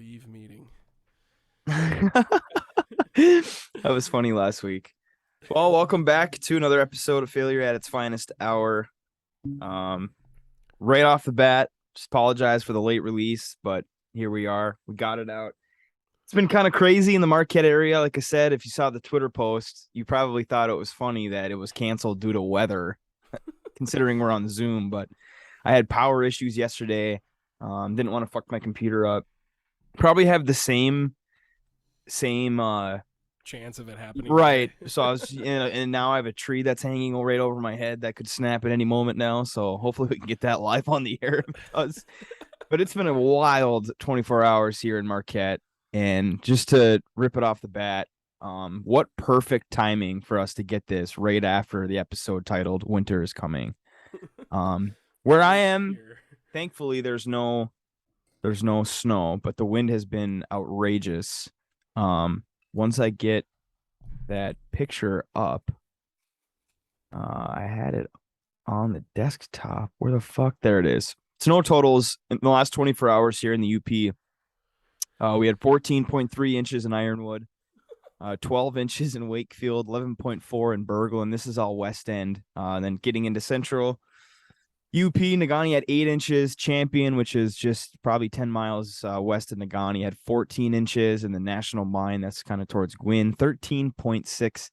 leave meeting. That was funny last week. Well, welcome back to another episode of Failure at its Finest Hour. Right off the bat, just apologize for the late release, but here we are. We got it out. It's been kind of crazy in the Marquette area. Like I said, if you saw the Twitter post, you probably thought it was funny that it was canceled due to weather, considering we're on Zoom. But I had power issues yesterday. Didn't want to fuck my computer up. Probably have the same chance of it happening. Right. So I was, and now I have a tree that's hanging right over my head that could snap at any moment now. So hopefully we can get that live on the air. But it's been a wild 24 hours here in Marquette. And just to rip it off the bat, what perfect timing for us to get this right after the episode titled Winter is Coming. Where I am, thankfully there's no snow, but the wind has been outrageous. Once I get that picture up, I had it on the desktop. Where the fuck? There it is. Snow totals in the last 24 hours here in the UP. We had 14.3 inches in Ironwood, 12 inches in Wakefield, 11.4 in Burgle, and this is all West End. Then getting into Central, UP, Negaunee had 8 inches. Champion, which is just probably 10 miles west of Negaunee, had 14 inches. And the National Mine, that's kind of towards Gwynn, 13.6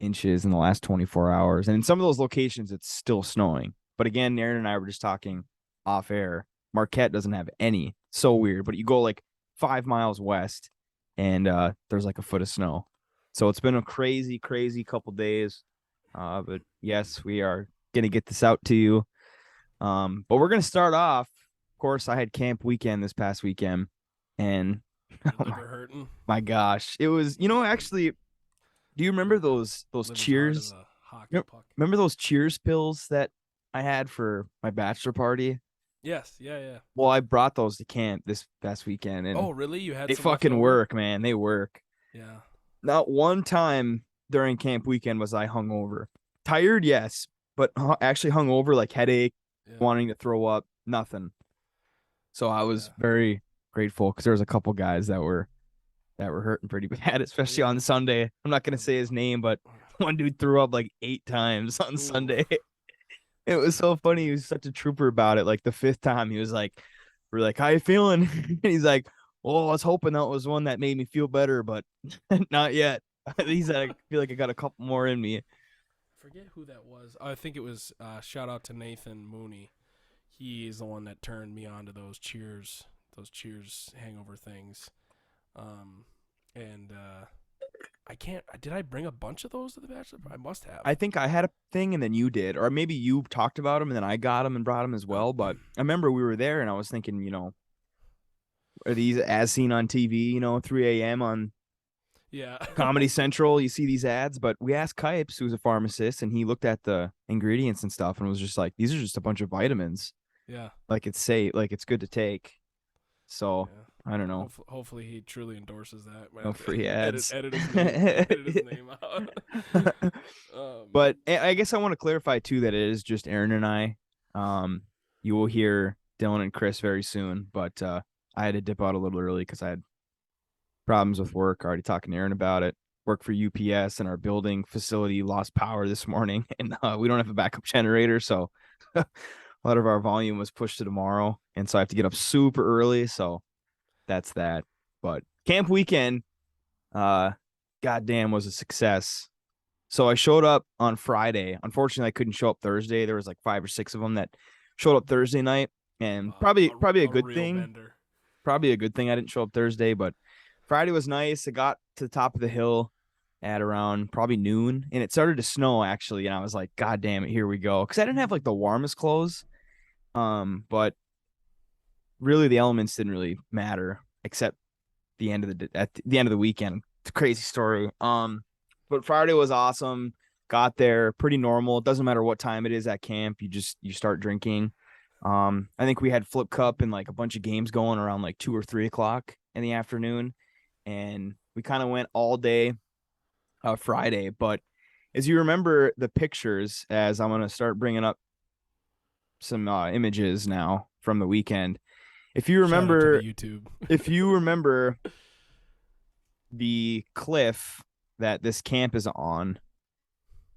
inches in the last 24 hours. And in some of those locations, it's still snowing. But again, Aaron and I were just talking off air. Marquette doesn't have any. So weird. But you go like 5 miles west, and there's like a foot of snow. So it's been a crazy, crazy couple days. But yes, we are going to get this out to you. But we're going to start off. Of course, I had camp weekend this past weekend, and my gosh, it was, actually, do you remember those Cheers? Remember those Cheers pills that I had for my bachelor party? Yes. Yeah. Well, I brought those to camp this past weekend, and oh, really? You had they fucking work, man. They work. Yeah. Not one time during camp weekend was I hungover. Tired, yes, but actually hungover, like headache. Wanting to throw up, nothing. So I was very grateful because there was a couple guys that were hurting pretty bad, especially on Sunday. I'm not gonna say his name, but one dude threw up like 8 times on Sunday. It was so funny. He was such a trooper about it. Like the 5th time, he was like, "We're like, how you feeling?" And he's like, "Well, I was hoping that was one that made me feel better, but not yet." He said, "I feel like I got a couple more in me." Forget who that was. I think it was shout out to Nathan Mooney. He is the one that turned me on to those Cheers hangover things. I can't. Did I bring a bunch of those to the bachelor? I must have. I think I had a thing and then you did, or maybe you talked about them and then I got them and brought them as well. But I remember we were there and I was thinking, are these as seen on TV? 3 a.m. on. Yeah. Comedy Central, you see these ads, but we asked Kipes, who's a pharmacist, and he looked at the ingredients and stuff and was just like, these are just a bunch of vitamins. Yeah. Like it's safe, like it's good to take. So I don't know. Hopefully he truly endorses that. No free ads. Edit his name out. But I guess I want to clarify too that it is just Aaron and I. You will hear Dylan and Chris very soon, but I had to dip out a little early because I had problems with work. Already talking to Aaron about it. Work for UPS, and our building facility lost power this morning, and we don't have a backup generator, so a lot of our volume was pushed to tomorrow, and so I have to get up super early. So that's that. But camp weekend, goddamn, was a success. So I showed up on Friday. Unfortunately, I couldn't show up Thursday. There was like 5 or 6 of them that showed up Thursday night, and probably a good thing. Bender. Probably a good thing I didn't show up Thursday, but Friday was nice. I got to the top of the hill at around probably noon, and it started to snow actually. And I was like, God damn it, here we go. Because I didn't have like the warmest clothes. But really the elements didn't really matter except at the end of the weekend. It's a crazy story. But Friday was awesome. Got there pretty normal. It doesn't matter what time it is at camp. You start drinking. I think we had Flip Cup and like a bunch of games going around like 2 or 3 o'clock in the afternoon. And we kind of went all day Friday. But as you remember the pictures, as I'm going to start bringing up some images now from the weekend, If you Shout out to remember, the YouTube. if you remember the cliff that this camp is on,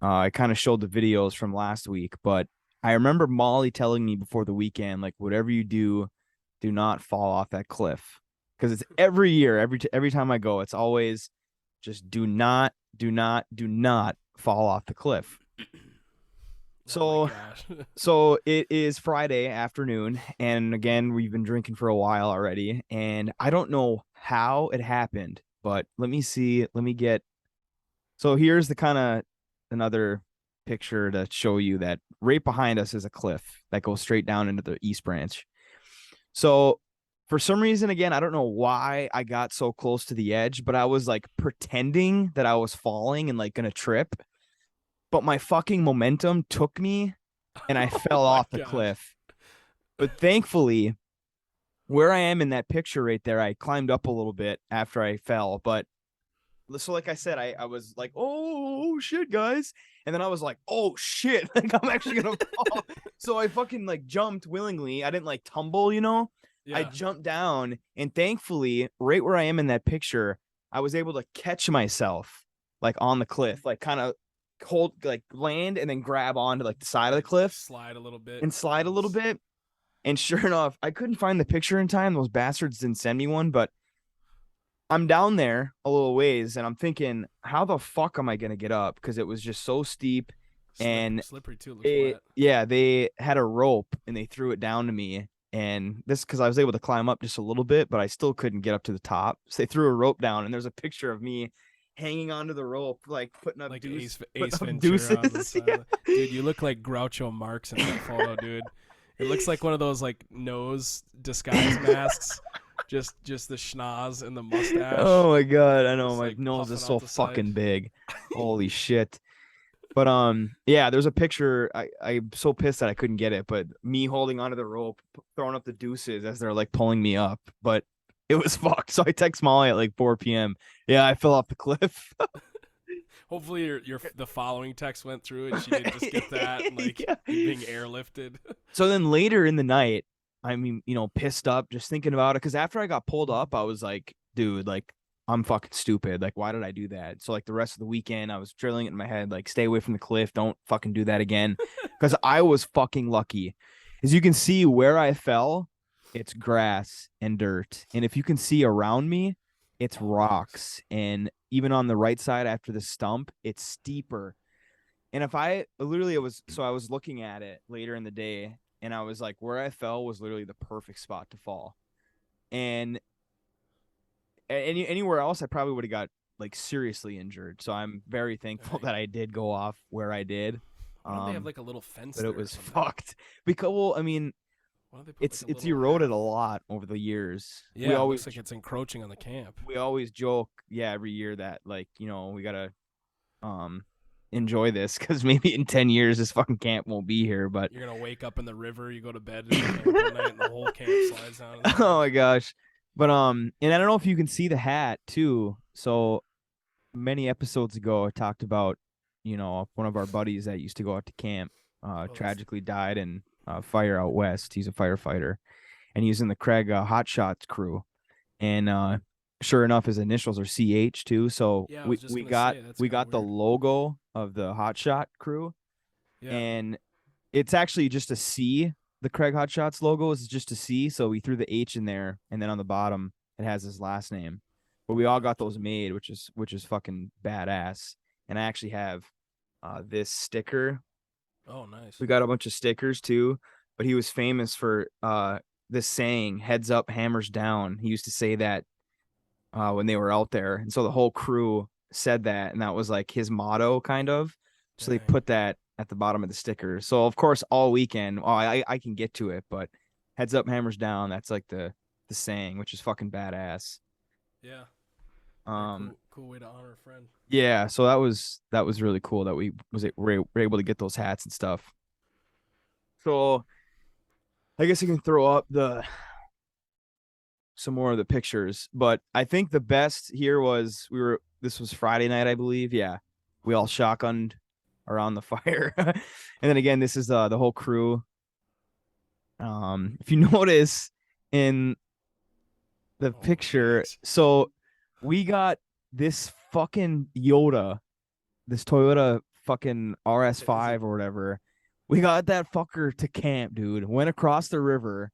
I kind of showed the videos from last week, but I remember Molly telling me before the weekend, like, whatever you do, do not fall off that cliff. Because it's every year, every time I go, it's always just do not fall off the cliff. Oh So, my gosh. so it is Friday afternoon, and again, we've been drinking for a while already, and I don't know how it happened, but let me see. Let me get. So here's the kind of another picture to show you that right behind us is a cliff that goes straight down into the East Branch. So for some reason, again, I don't know why I got so close to the edge, but I was like pretending that I was falling and like gonna trip, but my fucking momentum took me and I Oh fell my off the gosh. cliff. But thankfully, where I am in that picture right there, I climbed up a little bit after I fell. But so, like I said, I was like, oh shit, guys. And then I was like, oh shit, like I'm actually gonna fall. So I fucking like jumped willingly. I didn't like tumble, you know. I Yeah. jumped down, and thankfully, right where I am in that picture, I was able to catch myself like on the cliff, like kind of hold, like land, and then grab onto like the side of the cliff Slide a little bit. and slide a little bit. And sure enough, I couldn't find the picture in time. Those bastards didn't send me one, but I'm down there a little ways and I'm thinking, how the fuck am I going to get up? Because it was just so steep. And Slippery too. It looks wet. yeah, they had a rope and they threw it down to me. And this, because I was able to climb up just a little bit, but I still couldn't get up to the top. So they threw a rope down, and there's a picture of me hanging onto the rope, like putting up, Like deuce, Ace putting up Ventura on the deuces. side. Yeah. Dude, you look like Groucho Marx in that photo, dude. It looks like one of those like nose disguise masks. Just the schnoz and the mustache. Oh my God. I know Just my like nose is puffing so out the side. fucking big. Holy shit. But yeah, there's a picture. I'm so pissed that I couldn't get it, but me holding onto the rope, throwing up the deuces as they're like pulling me up. But it was fucked. So I text Molly at like 4 p.m. Yeah, I fell off the cliff. Hopefully the following text went through and she didn't just get that and like Yeah. you being airlifted. So then later in the night, I mean, pissed up just thinking about it. Cause after I got pulled up, I was like, dude, like, I'm fucking stupid. Like, why did I do that? So, like, the rest of the weekend, I was drilling it in my head, like, stay away from the cliff. Don't fucking do that again. Cause I was fucking lucky. As you can see where I fell, it's grass and dirt. And if you can see around me, it's rocks. And even on the right side after the stump, it's steeper. And if I literally, I was looking at it later in the day, and I was like, where I fell was literally the perfect spot to fall. And anywhere else, I probably would have got like seriously injured. So I'm very thankful Right. that I did go off where I did. Why don't they have like a little fence But there it or was something? fucked because, well, I mean, Why don't they put like it's a it's little eroded a half? lot over the years. Yeah, it looks like it's encroaching on the camp. We always joke, yeah, every year that like we gotta um enjoy this because maybe in 10 years this fucking camp won't be here. But You're gonna wake up in the river. You go to bed in the camp one night, and the whole camp slides down. In the oh river. my gosh. But and I don't know if you can see the hat too. So many episodes ago I talked about, one of our buddies that used to go out to camp tragically died in a fire out west. He's a firefighter and he's in the Craig Hot Shots crew. And sure enough, his initials are CH too. So Yeah, I we was just we gonna got say that's we kind of got the weird. logo of the Hot Shot crew, Yeah, and it's actually just a C. The Craig Hot Shots logo is just a C. So we threw the H in there, and then on the bottom it has his last name. But we all got those made, which is fucking badass. And I actually have this sticker. oh, nice. We got a bunch of stickers too. But he was famous for this saying, "Heads up, hammers down." He used to say that when they were out there. And so the whole crew said that, and that was like his motto, kind of. So they Dang. put that at the bottom of the sticker. So of course, all weekend, I can get to it, but heads up, hammers down. That's like the saying, which is fucking badass. Yeah. Very Um, cool way to honor a friend. yeah. So that was really cool that were able to get those hats and stuff. So I guess I can throw up the some more of the pictures, but I think the best here was this was Friday night, I believe. Yeah. We all shotgunned around the fire. And then again, this is the whole crew. If you notice in the Oh, picture. yikes. So we got this fucking this Toyota fucking Is it? RS5 or whatever. We got that fucker to camp, dude. Went across the river,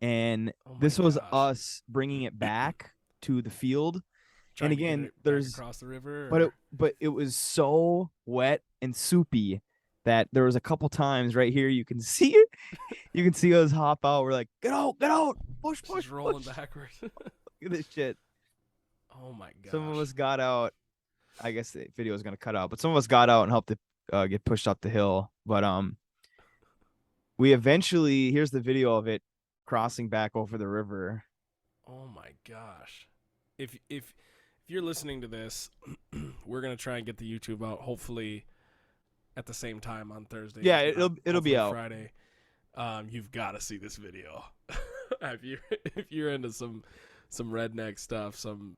and Oh my this was gosh. us bringing it back to the field. And Trying to get again, it back there's across the river, but it or but it was so wet and soupy that there was a couple times right here you can see it. You can see us hop out. We're like, get out, push, push, just rolling push. backwards. Look at this shit. Oh my Some of gosh. us got out. I guess the video is gonna cut out, but some of us got out and helped it get pushed up the hill. But we eventually here's the video of it crossing back over the river. Oh my gosh. If you're listening to this, we're gonna try and get the YouTube out. Hopefully, at the same time on Thursday. Yeah, If not, it'll be hopefully out. Friday. You've got to see this video. If you're into some redneck stuff, some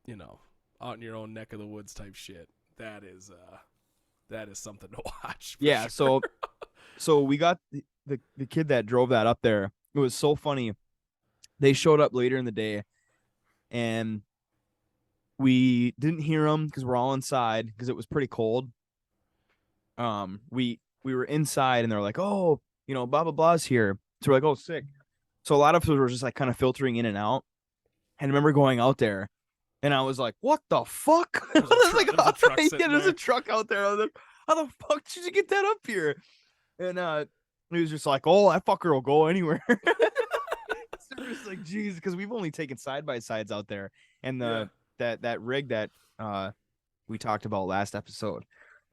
you know, out in your own neck of the woods type shit. That is something to watch. For Yeah, sure. so we got the kid that drove that up there. It was so funny. They showed up later in the day, and we didn't hear them because we're all inside because it was pretty cold. We were inside, and they're like, oh, blah blah blah's here. So we're like, oh, sick. So a lot of us were just like kind of filtering in and out. And I remember going out there, and I was like, what the fuck? There's a truck sitting There's there. a truck out there. I was like, how the fuck did you get that up here? And he was just like, oh, that fucker will go anywhere. So we're just like, geez, because we've only taken side by sides out there, and that rig that we talked about last episode,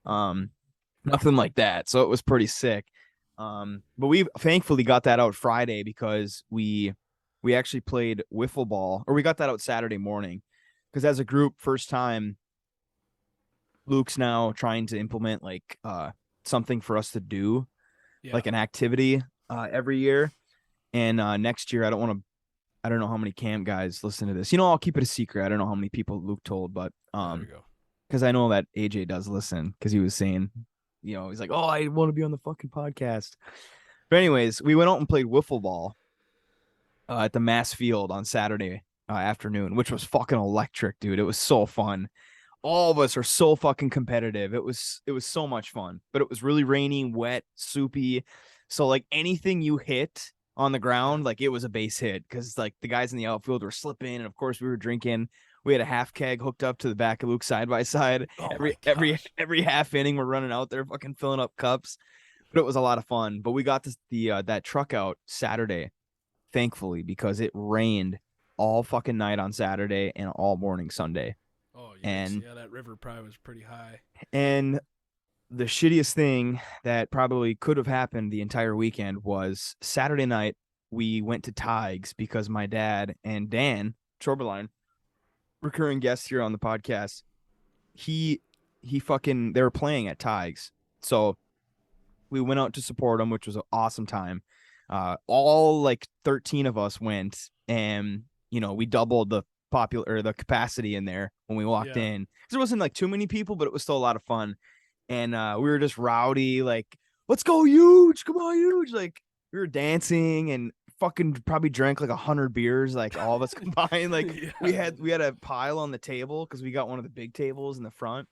nothing like that. So it was pretty sick. But we thankfully got that out Friday because we actually played wiffle ball, or we got that out Saturday morning, because as a group, first time, Luke's now trying to implement like something for us to do, like an activity every year. And next year, I don't know how many camp guys listen to this. I'll keep it a secret. I don't know how many people Luke told, but There we go. because I know that AJ does listen, because he was saying, he's like, oh, I want to be on the fucking podcast. But anyways, we went out and played wiffle ball at the Mass Field on Saturday afternoon, which was fucking electric, dude. It was so fun. All of us are so fucking competitive. It was so much fun, but it was really rainy, wet, soupy. So like anything you hit on the ground, like it was a base hit, because like the guys in the outfield were slipping, and of course we were drinking. We had a half keg hooked up to the back of Luke side by side. Oh Every half inning, we're running out there fucking filling up cups. But it was a lot of fun. But we got that truck out Saturday, thankfully, because it rained all fucking night on Saturday and all morning Sunday. Oh And yeah, that river probably was pretty high. and the shittiest thing that probably could have happened the entire weekend was Saturday night. We went to Tiges because my dad and Dan Chorberline, recurring guest here on the podcast, they were playing at Tiges. So we went out to support them, which was an awesome time. All like 13 of us went, and we doubled the capacity in there when we walked in. There wasn't like too many people, but it was still a lot of fun. And we were just rowdy, like, let's go huge, come on huge. Like we were dancing and fucking probably drank like 100 beers, like all of us combined. Like we had a pile on the table because we got one of the big tables in the front.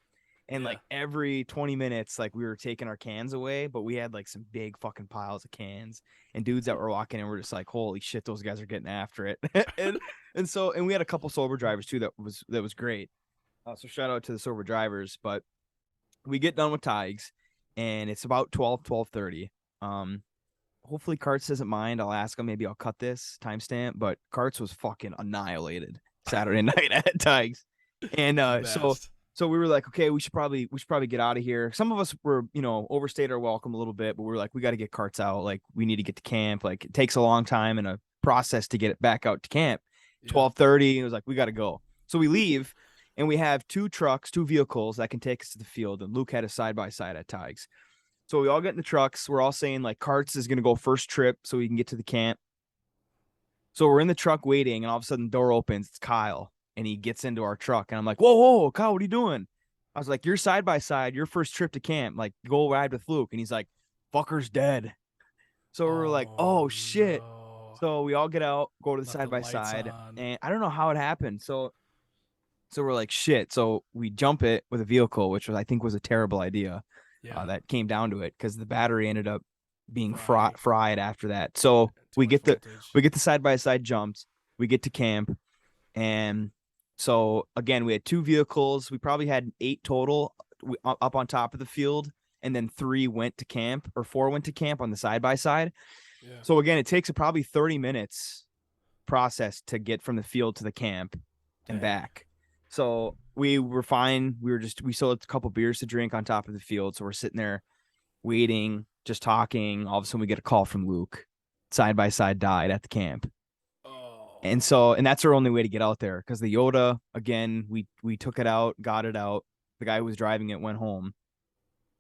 And like every 20 minutes, like we were taking our cans away, but we had like some big fucking piles of cans, and dudes that were walking in were just like, holy shit, those guys are getting after it. and we had a couple sober drivers too. That was great. So shout out to the sober drivers. But we get done with Tiges, and it's about 12:30. Hopefully Karts doesn't mind. I'll ask him. Maybe I'll cut this timestamp. But Karts was fucking annihilated Saturday night at Tiges. And so we were like, okay, we should probably get out of here. Some of us were, overstayed our welcome a little bit, but we were like, we got to get Karts out. Like we need to get to camp. Like it takes a long time and a process to get it back out to camp. 12:30, and it was like, we got to go. So we leave, and we have two vehicles that can take us to the field. And Luke had a side by side at Tiges. So we all get in the trucks. We're all saying like Karts is going to go first trip so we can get to the camp. So we're in the truck waiting, and all of a sudden the door opens. It's Kyle, and he gets into our truck, and I'm like, whoa, Kyle, what are you doing? I was like, you're side by side, your first trip to camp. Like, go ride with Luke. And he's like, fucker's dead. So we're like, oh shit. No. So we all get out, go to the Left side by lights side, on. and I don't know how it happened. So we're like, shit. So we jump it with a vehicle, which was, I think was a terrible idea. Yeah. That came down to it because the battery ended up being Frying. fried after that. So Too much voltage. we get the side by side jumps. We get to camp, and so again we had 2 vehicles. We probably had 8 total up on top of the field, and then 3 went to camp, or 4 went to camp on the side by side. Yeah. So again, it takes probably 30 minutes process to get from the field to the camp and back. So we were fine. We still had a couple beers to drink on top of the field. So we're sitting there waiting, just talking. All of a sudden we get a call from Luke. Side by side died at the camp. Oh. And that's our only way to get out there, because the Yoda, again, we took it out, got it out. The guy who was driving it went home.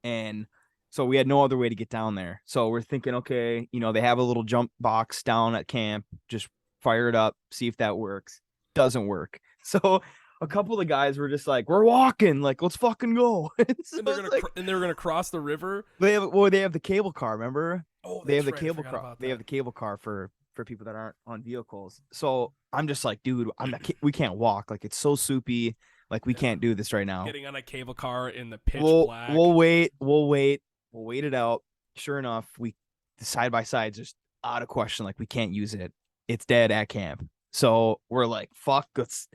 And so we had no other way to get down there. So we're thinking, okay, they have a little jump box down at camp. Just fire it up, see if that works. Doesn't work. So a couple of the guys were just like, we're walking, like, let's fucking go. And they're gonna cross the river. They have the cable car, remember? Oh, they have the cable car. They have the cable car for people that aren't on vehicles. So I'm just like, dude, we can't walk. Like, it's so soupy. Like, we can't do this right now. Getting on a cable car in the pitch black. We'll wait it out. Sure enough, the side by side just out of question. Like, we can't use it. It's dead at camp. So we're like, fuck, let's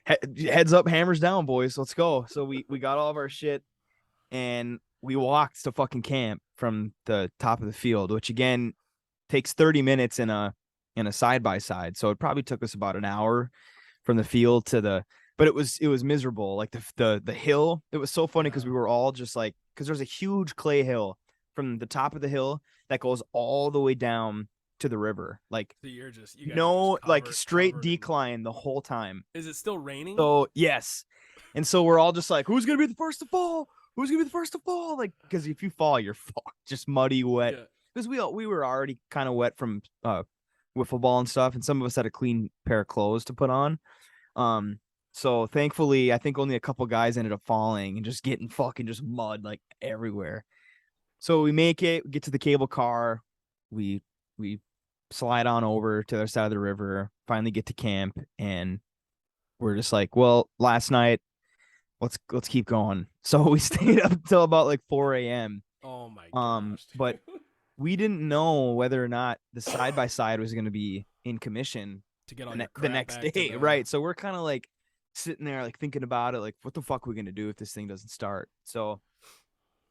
heads up, hammers down, boys. Let's go. So we got all of our shit and we walked to fucking camp from the top of the field, which again takes 30 minutes in a side by side. So it probably took us about an hour from the field but it was miserable. Like the hill, it was so funny because we were all just like, because there's a huge clay hill from the top of the hill that goes all the way down to the river. Like, so you like straight decline the whole time. Is it still raining? So yes. And so we're all just like, who's gonna be the first to fall? Who's gonna be the first to fall? Like, because if you fall, you're fucked. Just muddy, wet. Because we were already kind of wet from wiffle ball and stuff, and some of us had a clean pair of clothes to put on. So thankfully, I think only a couple guys ended up falling and just getting fucking just mud like everywhere. So we make it, we get to the cable car, we slide on over to the other side of the river, finally get to camp, and we're just like, well, last night, let's keep going. So we stayed up until about like 4 a.m. Oh my gosh. But we didn't know whether or not the side by side was going to be in commission to get on the next day, right? So we're kind of like sitting there, like thinking about it, like, what the fuck are we gonna do if this thing doesn't start? So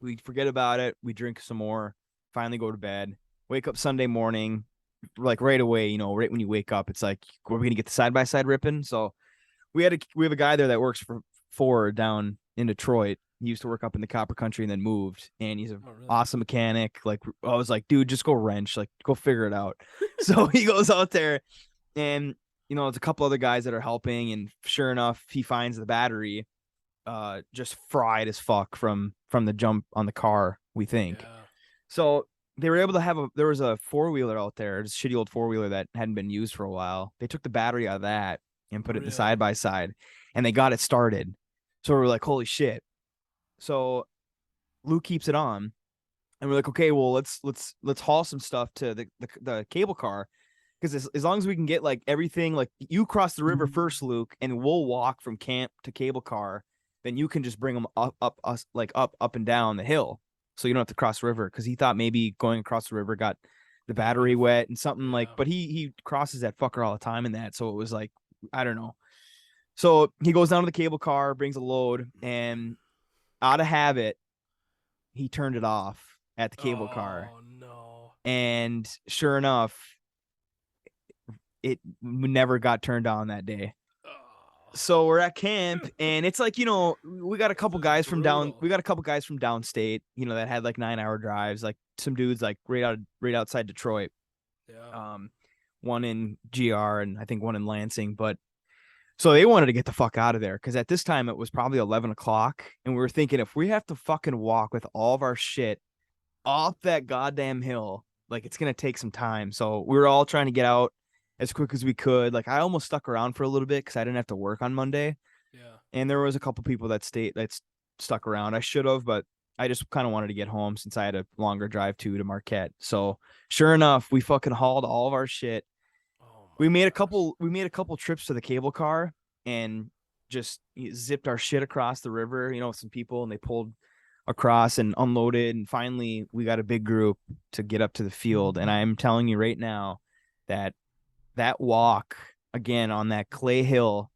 we forget about it. We drink some more. Finally, go to bed. Wake up Sunday morning, like right away. Right when you wake up, it's like, we're gonna get the side by side ripping. So we have a guy there that works for Ford down in Detroit. He used to work up in the Copper Country and then moved, and he's an awesome mechanic. Like, I was like, dude, just go wrench, like, go figure it out. So he goes out there, and there's a couple other guys that are helping, and sure enough, he finds the battery just fried as fuck from the jump on the car, we think. Yeah. So they were able to there was a 4-wheeler out there, this shitty old 4-wheeler that hadn't been used for a while. They took the battery out of that and put it in the side by side, and they got it started. So we're like, holy shit. So Luke keeps it on, and we're like, okay, well, let's haul some stuff to the cable car. Because as long as we can get like everything, like, you cross the river first, Luke, and we'll walk from camp to cable car, then you can just bring them up and down the hill, so you don't have to cross the river. Because he thought maybe going across the river got the battery wet and something but he crosses that fucker all the time in that, so it was like, I don't know. So he goes down to the cable car, brings a load, and out of habit, he turned it off at the cable car. Oh no! And sure enough, it never got turned on that day. So we're at camp, and it's like, we got a couple guys from downstate, that had like 9-hour drives, like some dudes like right outside Detroit. Yeah. One in GR and I think one in Lansing, but so they wanted to get the fuck out of there, because at this time it was probably 11 o'clock, and we were thinking, if we have to fucking walk with all of our shit off that goddamn hill, like, it's gonna take some time. So we were all trying to get out as quick as we could. Like, I almost stuck around for a little bit because I didn't have to work on Monday. Yeah. And there was a couple people that stuck around. I should have, but I just kind of wanted to get home since I had a longer drive to Marquette. So sure enough, we fucking hauled all of our shit, We made a couple trips to the cable car and just zipped our shit across the river, some people, and they pulled across and unloaded, and finally we got a big group to get up to the field. And I'm telling you right now that walk again on that clay hill,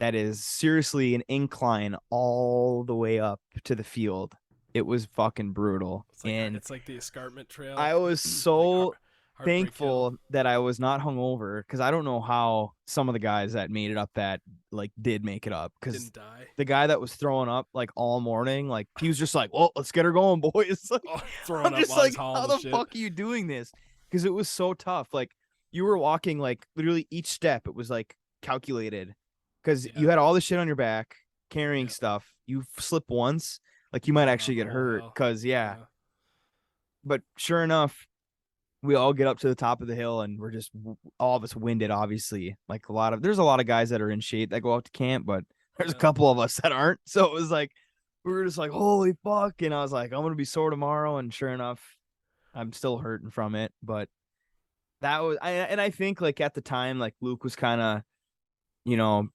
that is seriously an incline all the way up to the field. It was fucking brutal. It's like the escarpment trail. I was so thankful that I was not hungover, because I don't know how some of the guys that made it up did make it up, because the guy that was throwing up all morning, he was just like, well, let's get her going, boys. I'm just like, how the fuck are you doing this? Because it was so tough. You were walking literally each step, it was calculated, because you had all this shit on your back carrying stuff. You slip once, you might actually get hurt, because but sure enough, we all get up to the top of the hill, and we're just all of us winded, obviously. There's a lot of guys that are in shape that go out to camp, but there's a couple of us that aren't. So it was we were just holy fuck. And I was like, I'm going to be sore tomorrow. And sure enough, I'm still hurting from it. But I think at the time, Luke was kind of,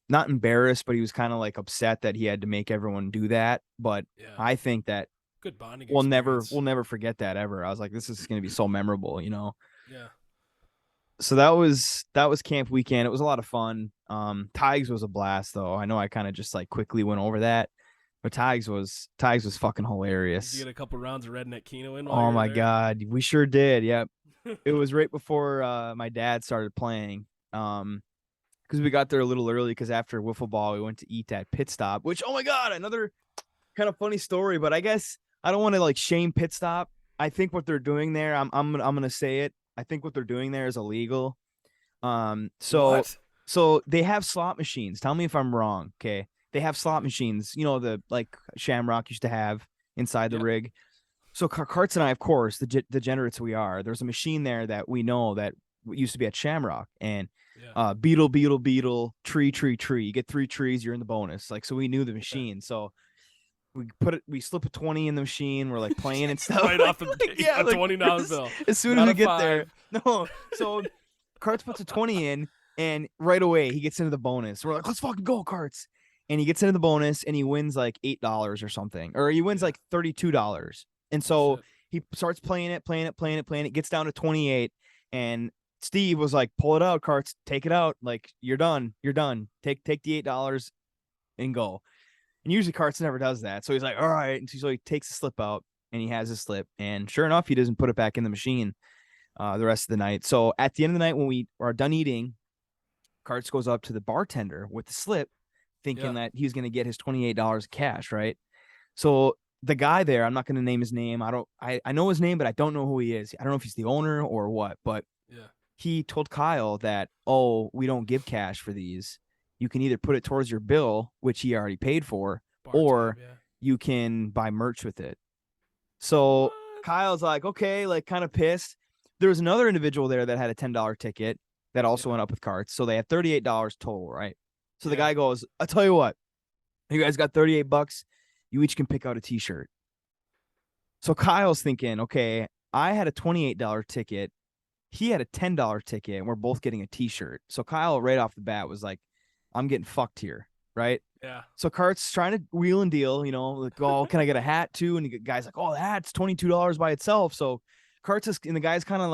not embarrassed, but he was kind of upset that he had to make everyone do that. But I think that good bonding we'll never forget that ever. I was like, this is going to be so memorable, Yeah. So that was camp weekend. It was a lot of fun. Tigers was a blast, though. I know I kind of just quickly went over that, but Tigers was fucking hilarious. Did you get a couple rounds of redneck Keno in? Oh my God, we sure did. Yep. It was right before my dad started playing. Because we got there a little early, because after wiffle ball we went to eat at Pit Stop, which, oh my God, another kind of funny story. But I guess I don't want to shame Pit Stop. I think what they're doing there, I'm gonna say it. I think what they're doing there is illegal. So they have slot machines. Tell me if I'm wrong. Okay, they have slot machines. The Shamrock used to have inside the rig. So Karts and I, of course, the degenerates we are. There's a machine there that we know that used to be at Shamrock, and beetle, tree. You get 3 trees, you're in the bonus. So we knew the machine. So we slip a 20 in the machine. We're playing and stuff. Right off the $20 bill. As soon as we get there. No. So Karts puts a 20 in, and right away he gets into the bonus. We're like, let's fucking go, Karts. And he gets into the bonus, and he wins $8 or something. Or he wins $32. And so he starts playing it, gets down to 28, and Steve was like, pull it out, Karts, take it out. You're done. Take the $8 and go. And usually Karts never does that. So he's like, all right. And so he takes the slip out, and he has his slip. And sure enough, he doesn't put it back in the machine the rest of the night. So at the end of the night, when we are done eating, Karts goes up to the bartender with the slip, thinking that he's going to get his $28 cash, right? So the guy there, I'm not going to name his name. I know his name, but I don't know who he is. I don't know if he's the owner or what, but he told Kyle that, oh, we don't give cash for these. You can either put it towards your bill, which he already paid for, or you can buy merch with it. So Kyle's like, okay, kind of pissed. There was another individual there that had a $10 ticket that also went up with Karts. So they had $38 total, right? So the guy goes, I'll tell you what, you guys got $38. You each can pick out a t-shirt. So Kyle's thinking, okay, I had a $28 ticket. He had a $10 ticket, and we're both getting a t-shirt. So Kyle, right off the bat, was like, I'm getting fucked here, right? Yeah. So Kart's trying to wheel and deal, oh, can I get a hat too? And the guy's like, oh, the hat's $22 by itself. So Karts is, and the guy's kind of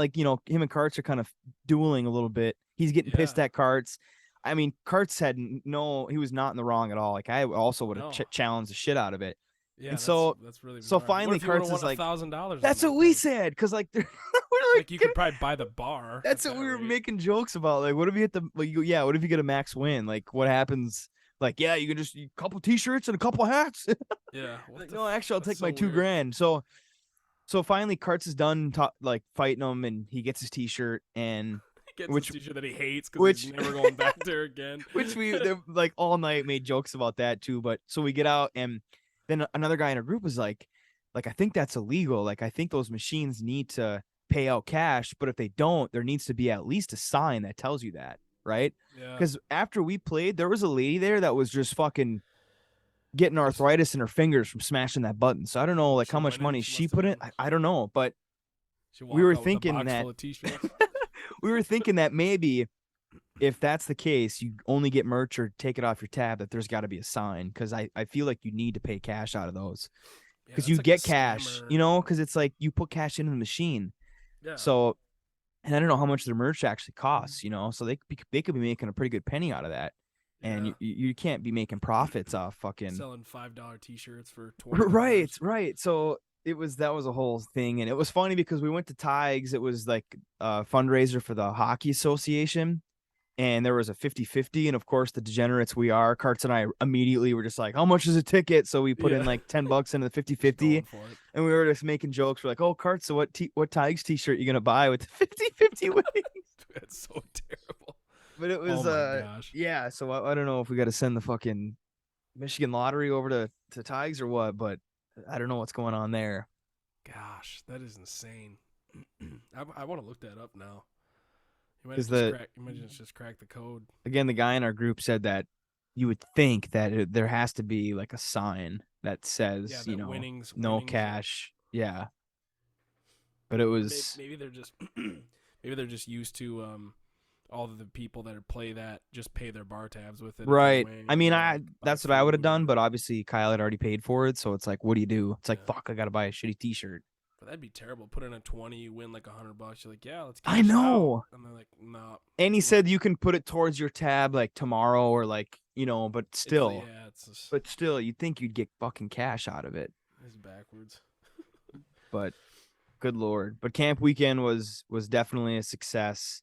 him and Karts are kind of dueling a little bit. He's getting pissed at Karts. I mean, Karts he was not in the wrong at all. I also would have challenged the shit out of it. Yeah, and so that's really bizarre. So finally Karts is like $1,000. That's what we said, because we're you could probably buy the bar. That's what we were making jokes about. What if you hit the what if you get a max win? What happens? You can just a couple t-shirts and a couple hats. Yeah. No, actually I'll take my $2,000. So finally Karts is done fighting him, and he gets his t-shirt, and his t-shirt that he hates because he's never going back there again. Which we all night made jokes about that too. But so we get out, and then another guy in our group was like, I think that's illegal. I think those machines need to pay out cash, but if they don't, there needs to be at least a sign that tells you that, right? Yeah. Because after we played, there was a lady there that was just fucking getting arthritis in her fingers from smashing that button. So I don't know how much money she put in. I don't know, but we were thinking that we were thinking that maybe if that's the case, you only get merch or take it off your tab, that there's got to be a sign, because I feel like you need to pay cash out of those, Yeah, because that's you like the get cash, scammer. you know, because it's like you put cash into the machine. Yeah. So, and I don't know how much their merch actually costs, you know, so they could be making a pretty good penny out of that, and Yeah. you can't be making profits off fucking Selling $5 t-shirts for right, $20. right. So that was a whole thing, and it was funny because we went to Tigers. It was like a fundraiser for the Hockey Association, and there was a 50-50, and of course the degenerates we are, Karts and I immediately were just like, how much is a ticket? So we put in Yeah. like $10 into the Just 50-50, going for it. and we were just making jokes. We're like, oh, Karts, so what Tigers t-shirt you gonna buy with the 50-50 winnings? That's so terrible. But it Oh was my gosh. yeah, so I don't know if we got to send the fucking Michigan lottery over to Tigers or what, but I don't know what's going on there. Gosh, that is insane. I want to look that up now. Because the You might just crack the code. again, the guy in our group said that you would think that there has to be like a sign that Yeah, says, that winnings no winnings. cash. Yeah. But it was Maybe they're just maybe they're just used to all of the people that play that just pay their bar tabs with it. If right. they win, I mean, like, buy that's what I would have food done, or, but obviously Kyle had already paid for it, so it's like, what do you do? It's like, yeah. fuck, I gotta buy a shitty t-shirt. But that'd be terrible. Put in a 20, you win like $100. You're like, yeah, let's I cash it out. know. And they're like, no. And he We're, said you can put it towards your tab like tomorrow or like, but still. it's just, But still, you'd think you'd get fucking cash out of it. it's backwards. But good lord. But camp weekend was definitely a success.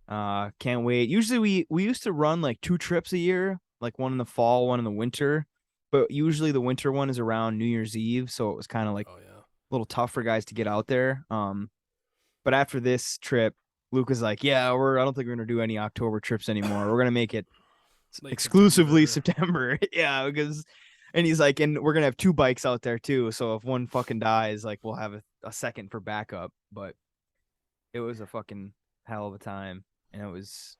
Can't wait. Usually we used to run like 2 trips a year, like one in the fall, one in the winter. But usually the winter one is around New Year's Eve, so it was kind of like Oh yeah. a little tough for guys to get out there. But after this trip, Luke was like, "Yeah, I don't think we're gonna do any October trips anymore. We're gonna make it Like exclusively September. September." Yeah, because and he's like, and we're gonna have 2 bikes out there too. So if one fucking dies, like we'll have a second for backup. But it was a fucking hell of a time, and it was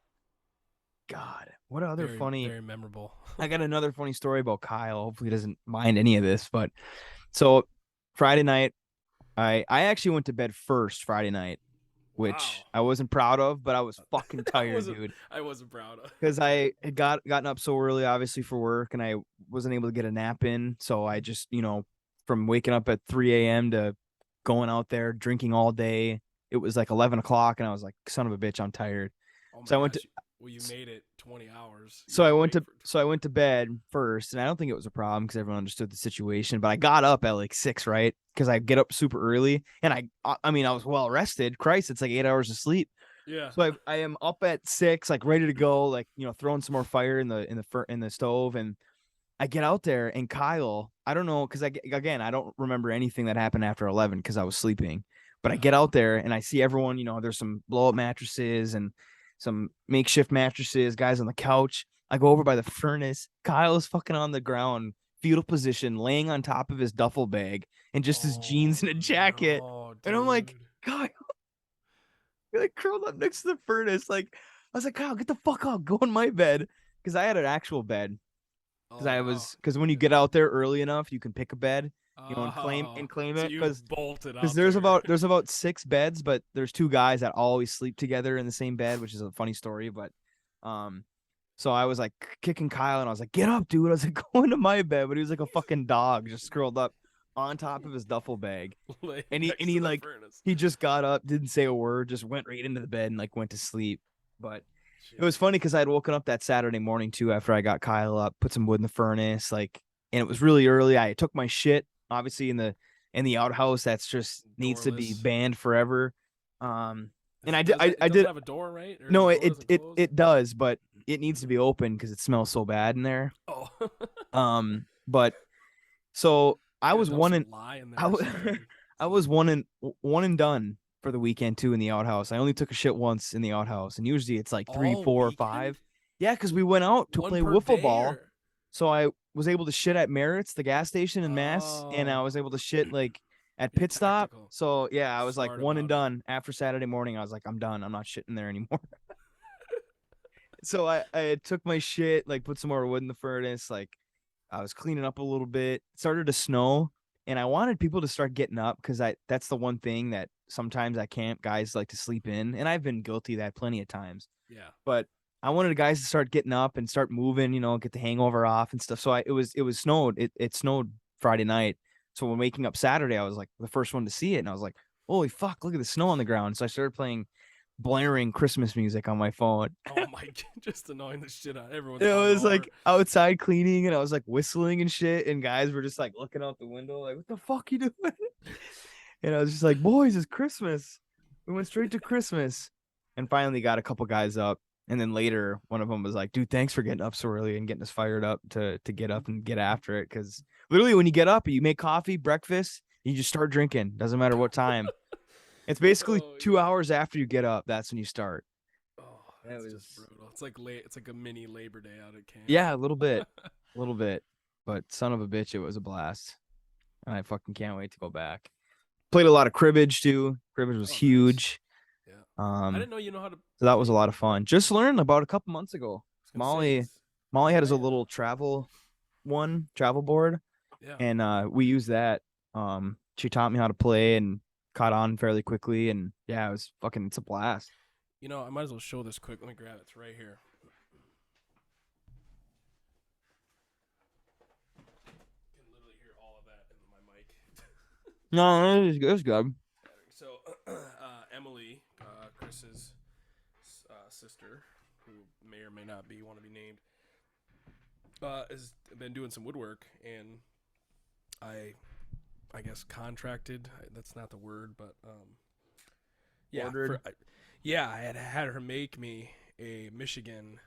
God. What other Very, funny? very memorable. I got another funny story about Kyle. Hopefully, he doesn't mind any of this. But so Friday night, I actually went to bed first Friday night, which Wow. I wasn't proud of, but I was fucking tired, dude. I wasn't proud of. Because I had gotten up so early, obviously for work, and I wasn't able to get a nap in. So I just, from waking up at 3 a.m. to going out there drinking all day, it was like 11 o'clock, and I was like, son of a bitch, I'm tired. Oh my So I gosh. went to Well, you made it 20 hours. You so I had went wait to for- so I went to bed first, and I don't think it was a problem because everyone understood the situation. But I got up at like 6, right? Because I get up super early, and I mean I was well rested. Christ, it's like 8 hours of sleep. Yeah. So I am up at 6, like ready to go, like throwing some more fire in the stove, and I get out there, and Kyle, I don't know, because I don't remember anything that happened after 11 because I was sleeping. But I Yeah. get out there and I see everyone, there's some blow up mattresses and some makeshift mattresses, guys on the couch. I go over by the furnace. Kyle is fucking on the ground, fetal position, laying on top of his duffel bag and just his jeans and a jacket. No, And I'm like, dude. Kyle, you're like curled up next to the furnace. Like, I was like, Kyle, get the fuck up, go in my bed. Because I had an actual bed. Oh wow. Because when you get out there early enough, you can pick a bed, and Oh, claim so it. you Because bolted up because there's there. about 6 beds, but there's 2 guys that always sleep together in the same bed, which is a funny story. But so I was like kicking Kyle, and I was like, "Get up, dude!" I was like, "Go into my bed," but he was like a fucking dog, just curled up on top of his duffel bag, Laying and next to he the like furnace. he just got up, didn't say a word, just went right into the bed and like went to sleep. But it was Jeez. funny because I'd woken up that Saturday morning too after I got Kyle up, put some wood in the furnace, like, and it was really early. I took my shit, obviously in the outhouse that's just needs to be Doorless. banned forever. And I did, It I doesn't did. have a door, right? Or No, the door doesn't close. it does, but it needs to be open because it smells so bad in there. Oh. But so I You gotta was dump one some and lye in there I or was something. I was one and done for the weekend too in the outhouse. I only took a shit once in the outhouse, and usually it's like 3, All 4, or weekend? 5. Yeah, because we went out to One play per wiffle day ball. or? So I was able to shit at Merritt's, the gas station in Mass, and I Oh. was able to shit like at You're Pit Stop. tactical. So yeah, I was like Smart one and about it. done after Saturday morning. I was like, I'm done. I'm not shitting there anymore. So I took my shit, like put some more wood in the furnace, like I was cleaning up a little bit. It started to snow, and I wanted people to start getting up because that's the one thing that sometimes at camp guys like to sleep in, and I've been guilty of that plenty of times. Yeah. But I wanted the guys to start getting up and start moving, get the hangover off and stuff. So it was snowed. It snowed Friday night. So when waking up Saturday, I was like the first one to see it, and I was like, holy fuck, look at the snow on the ground. So I started playing blaring Christmas music on my phone. Oh my god, just annoying the shit out of everyone. It was like outside cleaning, and I was like whistling and shit, and guys were just like looking out the window, like, what the fuck you doing? And I was just like, boys, it's Christmas. We went straight to Christmas. And finally got a couple guys up. And then later, one of them was like, dude, thanks for getting up so early and getting us fired up to get up and get after it. Because literally when you get up, you make coffee, breakfast, you just start drinking. Doesn't matter what time. It's basically 2 hours after you get up. That's when you start. Oh, that's just brutal. It's like it's like a mini Labor Day out at camp. Yeah, a little bit. But son of a bitch, it was a blast. And I fucking can't wait to go back. Played a lot of cribbage too. Cribbage was huge. Nice. Yeah. I didn't know you know how to. So that was a lot of fun. Just learned about a couple months ago. Molly had a little travel board. Yeah. And we used that. She taught me how to play and caught on fairly quickly. And yeah, it's a blast. I might as well show this quick. Let me grab it. It's right here. You can literally hear all of that in my mic. No, it was good. So, Emily, Chris's sister, who may or may not want to be named, has been doing some woodwork, and I guess contracted. That's not the word, but ordered. I had her make me a Michigan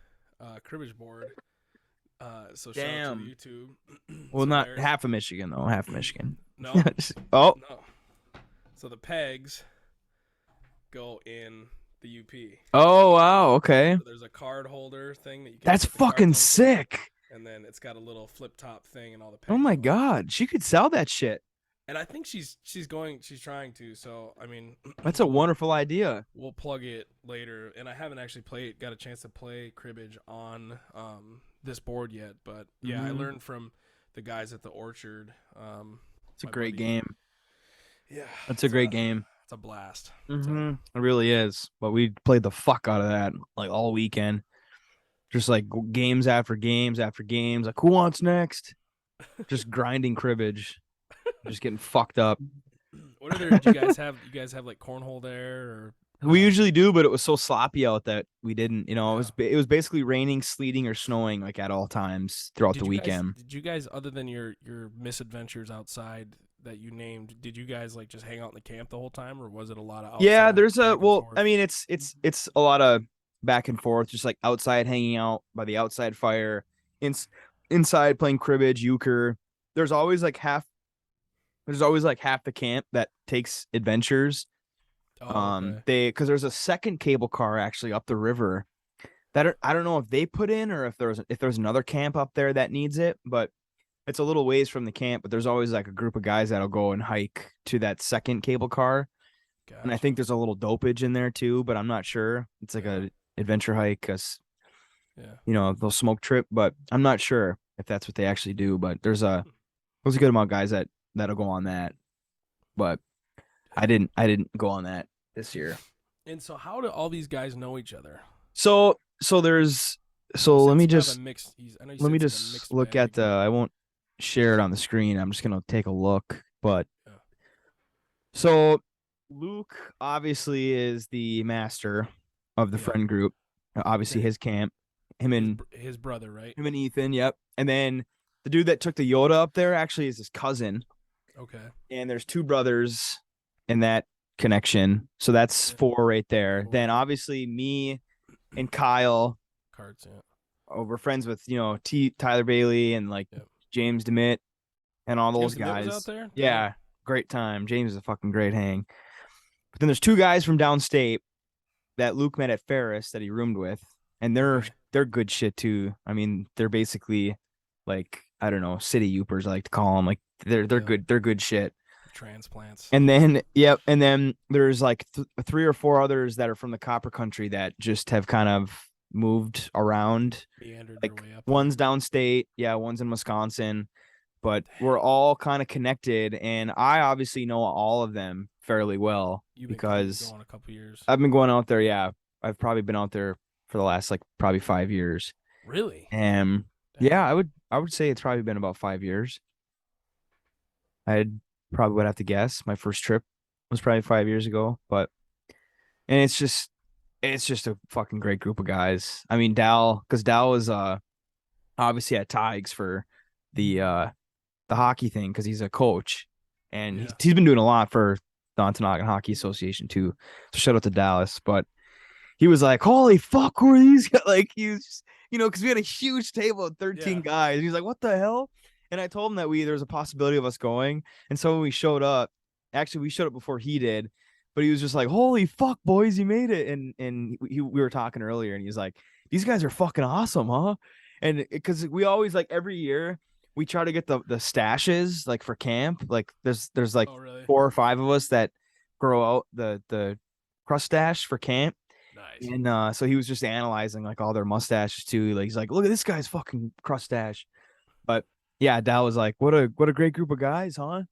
cribbage board. So shout out to YouTube. Well, not half of Michigan though. Half of Michigan. No. Oh. No. So the pegs go in the UP. Oh wow. Okay. So there's a card holder thing that you can. That's fucking sick. And then it's got a little flip top thing and all the pegs. Oh my god, she could sell that shit. And I think she's trying to. So I mean, that's a wonderful idea. We'll plug it later. And I haven't actually got a chance to play cribbage on this board yet, but yeah, I learned from the guys at the Orchard. It's a great game. Yeah, that's a great game. It's a blast. It really is. But we played the fuck out of that like all weekend. Just like games after games after games. Like, who wants next? Just grinding cribbage. Just getting fucked up. What other did you guys have? You guys have like cornhole there, or we usually do, but it was so sloppy out that we didn't. It was basically raining, sleeting, or snowing like at all times throughout the weekend. Did you guys, other than your misadventures outside that you named, did you guys like just hang out in the camp the whole time, or was it a lot of outside? Yeah, there's I mean, it's a lot of back and forth, just like outside hanging out by the outside fire, inside playing cribbage, euchre. There's always like half the camp that takes adventures. Because there's a second cable car actually up the river that I don't know if they put in or if there's another camp up there that needs it, but it's a little ways from the camp. But there's always like a group of guys that'll go and hike to that second cable car. Gotcha. And I think there's a little dopage in there too, but I'm not sure. It's like a adventure hike, because they'll smoke trip, but I'm not sure if that's what they actually do. But there's a good amount of guys that'll go on that, but I didn't go on that this year. And so how do all these guys know each other? So let me just look at I won't share it on the screen. I'm just going to take a look, but so Luke obviously is the master of the friend group. Obviously his camp, him and his brother, right? Him and Ethan. Yep. And then the dude that took the Yoda up there actually is his cousin. Okay. And there's two brothers in that connection. So that's 4 right there. Then obviously me and Kyle. Cards, yeah. Oh, we're friends with, Tyler Bailey and like James DeMitt and all those guys. Was out there? Yeah. Great time. James is a fucking great hang. But then there's 2 guys from downstate that Luke met at Ferris that he roomed with. And they're good shit too. I mean, they're basically like, I don't know, city youpers, I like to call them. Like they're good. They're good shit. Transplants. And then, and then there's like 3 or 4 others that are from the Copper Country that just have kind of moved around. Meandered like their way up. One's downstate, one's in Wisconsin, but we're all kind of connected. And I obviously know all of them fairly well because going a couple years. I've been going out there. Yeah, I've probably been out there for the last like probably 5 years. Really? And Dang. yeah, I would say it's probably been about 5 years. I probably would have to guess. My first trip was probably 5 years ago, but and it's just a fucking great group of guys. I mean, because Dal was obviously at Tigers for the hockey thing because he's a coach, and Yeah. he's been doing a lot for the Ontonagon Hockey Association too. So shout out to Dallas, but he was like, "Holy fuck, who are these guys?" Like he was, because we had a huge table of 13 Yeah. guys. He's like, "What the hell?" And I told him that there was a possibility of us going, and so when we showed up, actually we showed up before he did, but he was just like, "Holy fuck, boys, you made it!" And we were talking earlier, and he's like, "These guys are fucking awesome, huh?" And because we always like every year we try to get the stashes like for camp. Like there's like Oh, really? 4 or 5 of us that grow out the crust stash for camp. Nice. And so he was just analyzing like all their mustaches too. Like he's like, look at this guy's fucking crustache. But yeah, Dal was like, what a great group of guys, huh?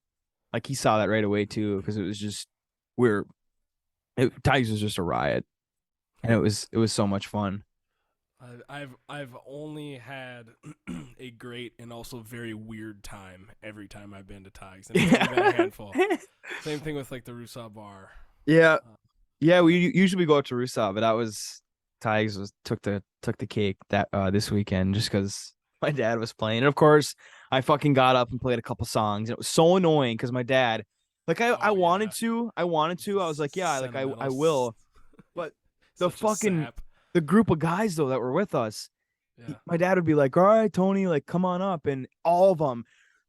Like he saw that right away too, because it was just Tigers was just a riot, and it was so much fun. I've only had a great and also very weird time every time I've been to Tigers, and it's only been a handful. Same thing with like the Rusaw Bar. Yeah, Uh, yeah. We usually go out to Rusaw, but that was Tigers was took the cake that this weekend just because my dad was playing, and of course I fucking got up and played a couple songs, and it was so annoying because my dad, like I oh wanted yeah, to, I was like, yeah, like I sentimental. will, but the Such a fucking sap. the group of guys though that were with us, Yeah. my dad would be like, all right, Tony, like come on up, and all of them,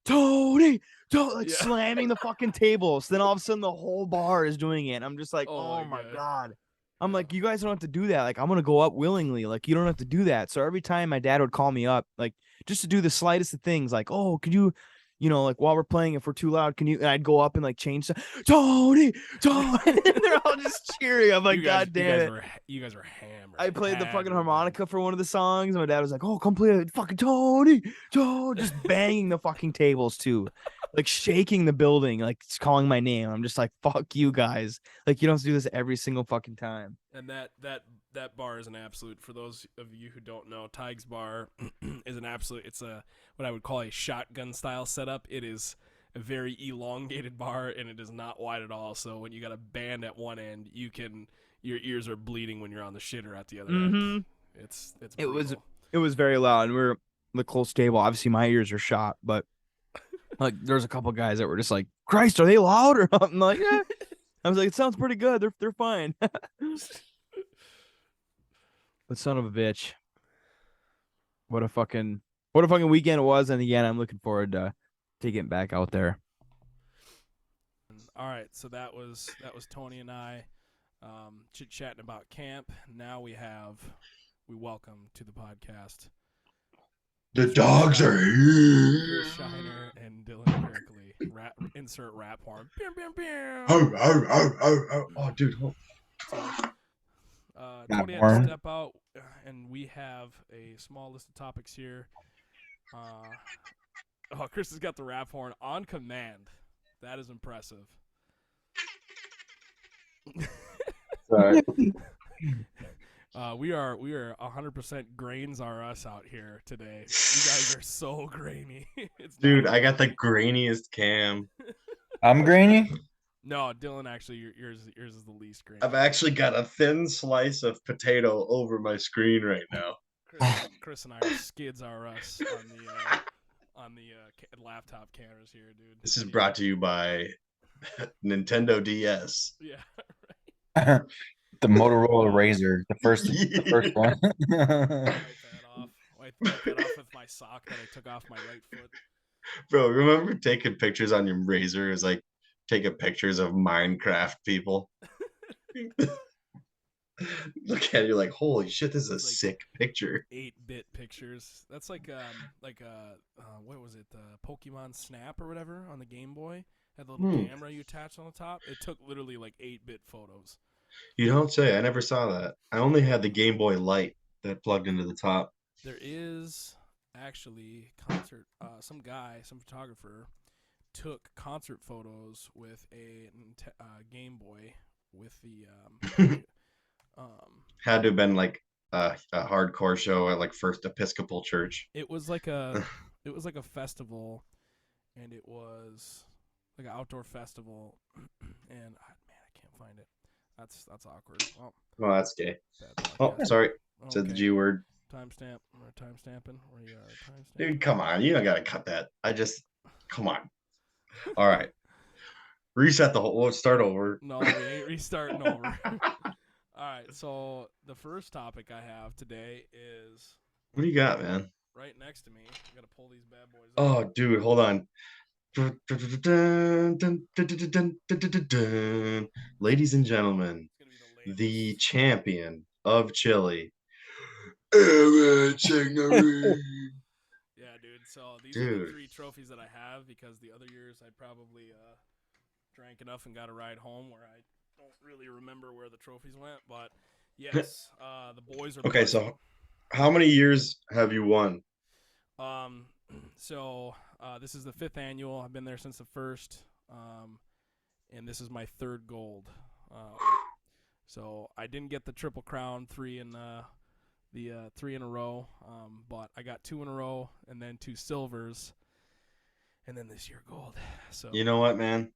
Tony, like Yeah. slamming the fucking tables. Then all of a sudden the whole bar is doing it. I'm just like, Oh oh my my god. god. I'm Yeah. like, you guys don't have to do that. Like, I'm gonna go up willingly. Like, you don't have to do that. So every time my dad would call me up, like, just to do the slightest of things, like, oh, could you, like while we're playing, if we're too loud, can you? And I'd go up and like change the Tony, Tony. And they're all just cheering. I'm like, God damn it. You guys were hammered. I played the Had fucking to have been. harmonica for one of the songs, and my dad was like, "Oh, come play it, fucking Tony, just banging the fucking tables too, like shaking the building, like calling my name." I'm just like, "Fuck you guys! Like you don't have to do this every single fucking time." And that bar is an absolute. For those of you who don't know, Tig's Bar is an absolute. It's a what I would call a shotgun style setup. It is a very elongated bar, and it is not wide at all. So when you got a band at one end, your ears are bleeding when you're on the shitter at the other end. It's It was brutal. it was very loud, and we were the close table. Obviously, my ears are shot, but like there's a couple guys that were just like, "Christ, are they loud?" Or I'm like, "Yeah." I was like, "It sounds pretty good. They're fine." But son of a bitch. What a fucking weekend it was, and again, I'm looking forward to getting back out there. All right, so that was Tony and I chit chatting about camp. Now we welcome to the podcast The dogs are here. Chris Shiner and Dylan Kirkley. Insert rap horn. Oh, dude. Tony had to step out, and we have a small list of topics here. Chris has got the rap horn on command. That is impressive. Sorry. We are 100% grains are us out here today. You guys are so grainy. Dude, I got the grainiest cam. I'm grainy. No, Dylan, actually, yours is the least grainy. I've actually got a thin slice of potato over my screen right now. Chris and I are skids are us on the laptop cameras here, dude. This is brought to you by Nintendo DS. Yeah. The Motorola Razor, the first one. Wipe that off with my sock that I took off my right foot. Bro, remember taking pictures on your Razor? It's like taking pictures of Minecraft people. Look at it, you're like, holy shit, this is a sick picture. 8-bit pictures. That's like what was it? Pokemon Snap or whatever on the Game Boy. Had the little camera you attach on the top. It took literally like 8-bit photos. You don't say. I never saw that. I only had the Game Boy Light that plugged into the top. There is actually some photographer took concert photos with a Game Boy with the had to have been like a hardcore show at like First Episcopal Church. It was like a festival, and it was like an outdoor festival, and man, I can't find it. That's awkward. Well, Well, that's gay. bad Oh, podcast. sorry, said the Okay. G word. Timestamp. We're timestamping. We are timestamping. Dude, come on, you don't gotta cut that. Come on. All right, reset the whole. We'll start over. No, we ain't restarting over. All right, so the first topic I have today is What do you got, man? right next to me. I gotta pull these bad boys up. Oh, dude, hold on. Ladies and gentlemen, It's gonna be the champion of Chile. Aaron Chignary. Yeah, dude. So these are the Dude. 3 trophies that I have because the other years I probably drank enough and got a ride home where I don't really remember where the trophies went. But yes, the boys are Okay, so how many years have you won? So this is the 5th annual. I've been there since the 1st, and this is my 3rd gold. So I didn't get the Triple Crown 3 in the 3 in a row, but I got 2 in a row and then 2 silvers, and then this year gold. So You know what, man?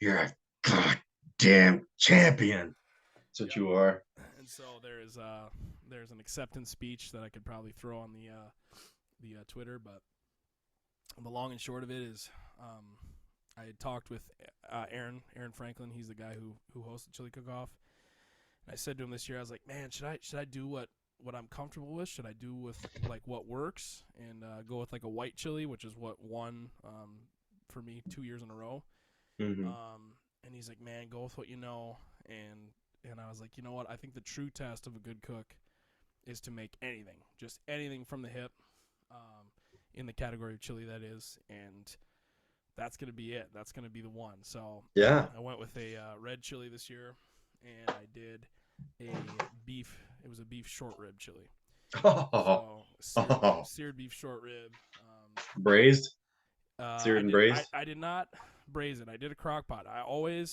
You're a goddamn champion. That's what Yep. you are. And so there's an acceptance speech that I could probably throw on the Twitter, but the long and short of it is, I had talked with Aaron Franklin. He's the guy who hosts the Chili Cookoff. And I said to him this year, I was like, man, should I do what I'm comfortable with? Should I do with like what works and go with like a white chili, which is what won for me 2 years in a row. Mhm. And he's like, man, go with what you know. And I was like, you know what? I think the true test of a good cook is to make anything, just anything from the hip, in the category of chili that is, and that's gonna be it. That's gonna be the one. So Yeah. I went with a red chili this year, and I did a beef. It was a beef short rib chili. Oh, So seared beef short rib. braised? I Seared and did- braised? I did not braise it. I did a crock pot.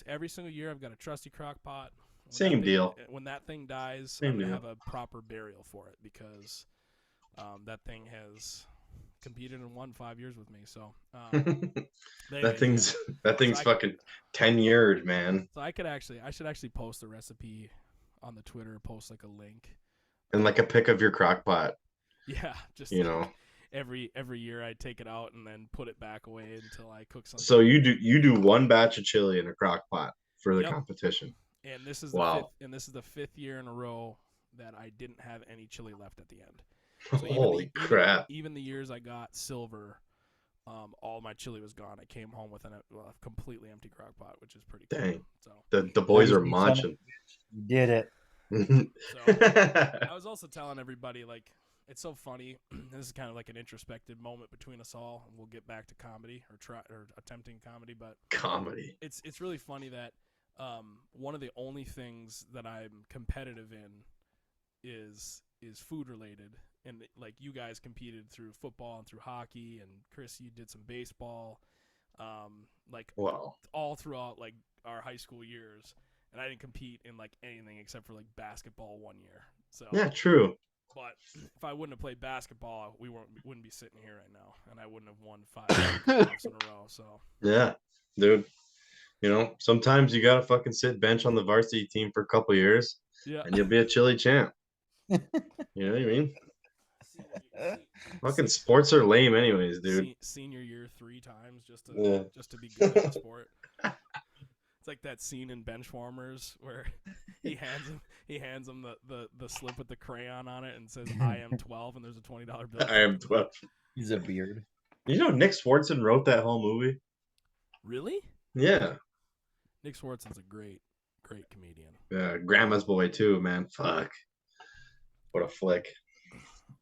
Every single year, I've got a trusty crock pot. When that Same thing- deal. When that thing dies, Same I'm gonna deal. have a proper burial for it because that thing has competed and won 5 years with me. So but that anyways, thing's I- fucking tenured, man. So I should actually post the recipe on the Twitter. Post like a link. And like a pic of your crock pot, Yeah, just you like know. every year I take it out and then put it back away until I cook something. So you do one batch of chili in a crock pot for the Yep. competition. And this is Wow. the 5th year in a row that I didn't have any chili left at the end. So Holy crap. Even the years I got silver, all my chili was gone. I came home with a completely empty crock pot, which is pretty cool. Dang. So, The boys are Son of a munching. You did it. so I was also telling everybody, like, it's so funny. This is kind of like an introspective moment between us all, and we'll get back to comedy or attempting comedy. But Comedy. it's really funny that one of the only things that I'm competitive in is food related, and like you guys competed through football and through hockey, and Chris, you did some baseball, like Wow. all throughout like our high school years, and I didn't compete in like anything except for like basketball one year. So Yeah, true. but if I wouldn't have played basketball, we wouldn't be sitting here right now, and I wouldn't have won 5 games in a row. So Yeah, dude. You know, sometimes you gotta fucking sit bench on the varsity team for a couple years, yeah, and you'll be a chili champ. You know what I mean? Fucking sports are lame, anyways, dude. Senior year 3 times just to Yeah. be good at the sport. It's like that scene in Benchwarmers where he hands him the slip with the crayon on it and says I am 12 and there's a $20 bill. I am 12. He's a beard. You know, Nick Swartzen wrote that whole movie. Really? Yeah, Nick Swartzen's a great comedian. Grandma's Boy too, man. Fuck, what a flick.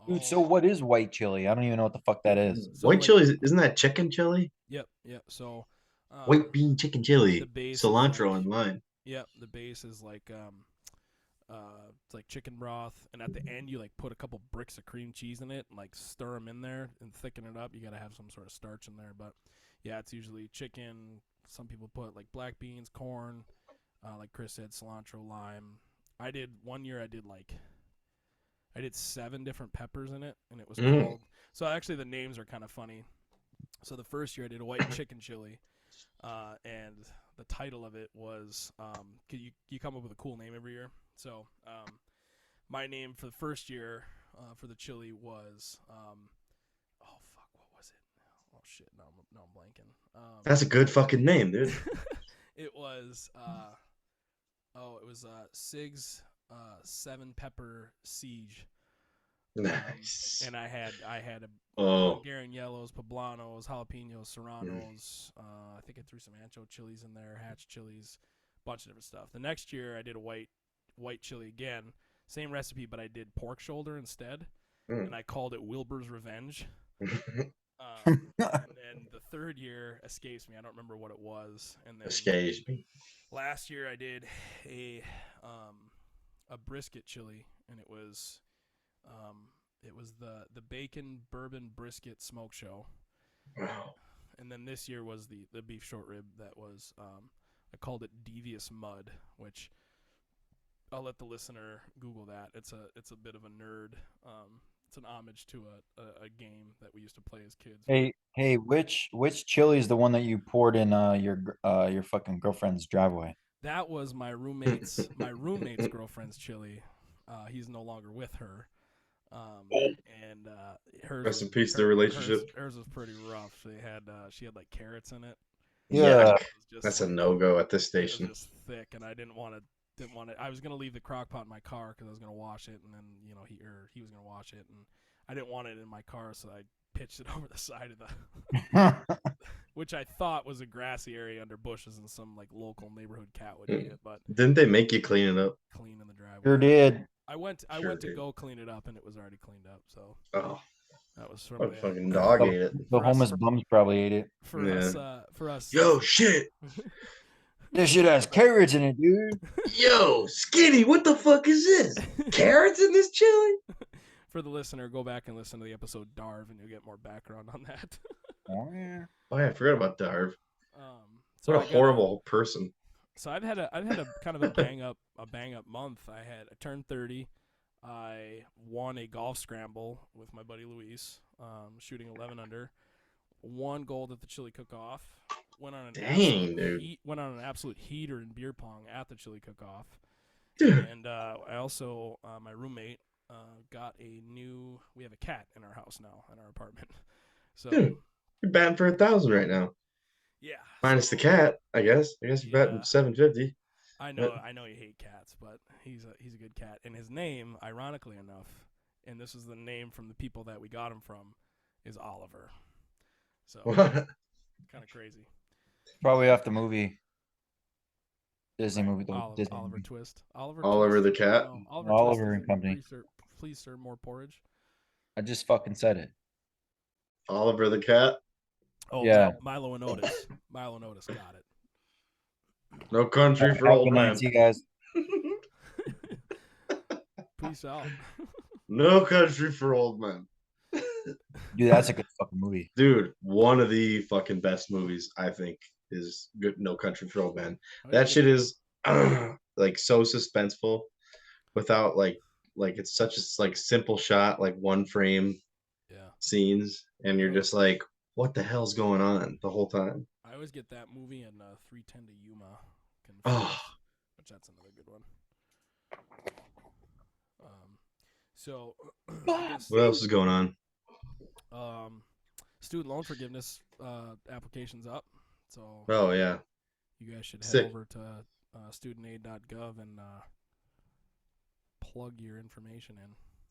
Dude, so what is white chili? I don't even know what the fuck that is. So, White like- chili, isn't that chicken chili? Yep. So White bean chicken chili, the base is cilantro like- and lime. Yep, the base is like it's like chicken broth, and at the end you like put a couple bricks of cream cheese in it and like stir them in there and thicken it up. You got to have some sort of starch in there, but yeah, it's usually chicken. Some people put like black beans, corn, like Chris said, cilantro, lime. One year I did like I did 7 different peppers in it, and it was Mm. called. So actually, the names are kind of funny. So the first year I did a white chicken chili, and the title of it was you come up with a cool name every year. So my name for the first year for the chili was oh fuck, what was it? Oh shit, no I'm blanking. That's a good fucking name, dude. It was Sig's 7 pepper siege. Nice. And I had a Oh, Hungarian yellows, poblanos, jalapenos, serranos. I think I threw some ancho chilies in there, hatch chilies, bunch of different stuff. The next year I did a white chili again, same recipe, but I did pork shoulder instead, and I called it Wilbur's Revenge. And then the third year escapes me. I don't remember what it was. And then escapes me. last year I did a brisket chili, and it was the bacon bourbon brisket smoke show. Wow. And then this year was the beef short rib that was I called it Devious Mud, which I'll let the listener Google that. It's a bit of a nerd. It's an homage to a game that we used to play as kids. Hey, which chili is the one that you poured in your fucking girlfriend's driveway? That was my roommate's girlfriend's chili. He's no longer with her. And hers. Rest in peace, their relationship. Hers was pretty rough. She had like carrots in it. Yeah. That's a no-go at this It was station. just thick, and I didn't want it. I was gonna leave the crock pot in my car because I was gonna wash it, and then he was gonna wash it, and I didn't want it in my car, so I pitched it over the side of the, which I thought was a grassy area under bushes, and some like local neighborhood cat would eat it, but Didn't they make you clean it up? clean in the driveway. Sure did. I went Sure to did. go clean it up, and it was already cleaned up. So Oh, that was from what a fucking dog ate it. The For us- homeless bums probably ate it. for Yeah. us. Yo, shit. This shit has carrots in it, dude. Yo, Skinny, what the fuck is this? Carrots in this chili? For the listener, go back and listen to the episode Darv, and you'll get more background on that. Oh, yeah. Oh, yeah, I forgot about Darv. So What I a got horrible person. So I've had a kind of a bang up month. I turned 30. I won a golf scramble with my buddy Luis, shooting 11 under. Won gold at the chili cook-off. Went on an absolute heater in beer pong at the chili cook-off. Dude. And I also my roommate got we have a cat in our house now, in our apartment. So Dude, you're batting for 1,000 right now. yeah, Minus the cat, I guess. I guess you're batting 750. I know you hate cats, but he's a good cat. And his name, ironically enough, and this is the name from the people that we got him from, is Oliver. So What? kind of crazy. Probably off the movie. Disney movie. Disney Oliver movie. Twist. Oliver the cat? No, Oliver Twist and is- Company. Please, sir, more porridge. I just fucking said it. Oliver the cat? Oh, Yeah. Milo and Otis. Milo and Otis got it. No country for Have a old good night. man. See you guys. Peace out. No country for old men. Dude, that's a good fucking movie. Dude, one of the fucking best movies, I think, is good. No Country for Old Men. That shit is like so suspenseful without like it's such a like simple shot, like one frame scenes, and you're just like, what the hell's going on the whole time? I always get that movie and 310 to Yuma. Oh. Which that's another good one. So What else is going on? Student loan forgiveness application's up. So Oh yeah. you guys should head Sick. over to studentaid.gov and plug your information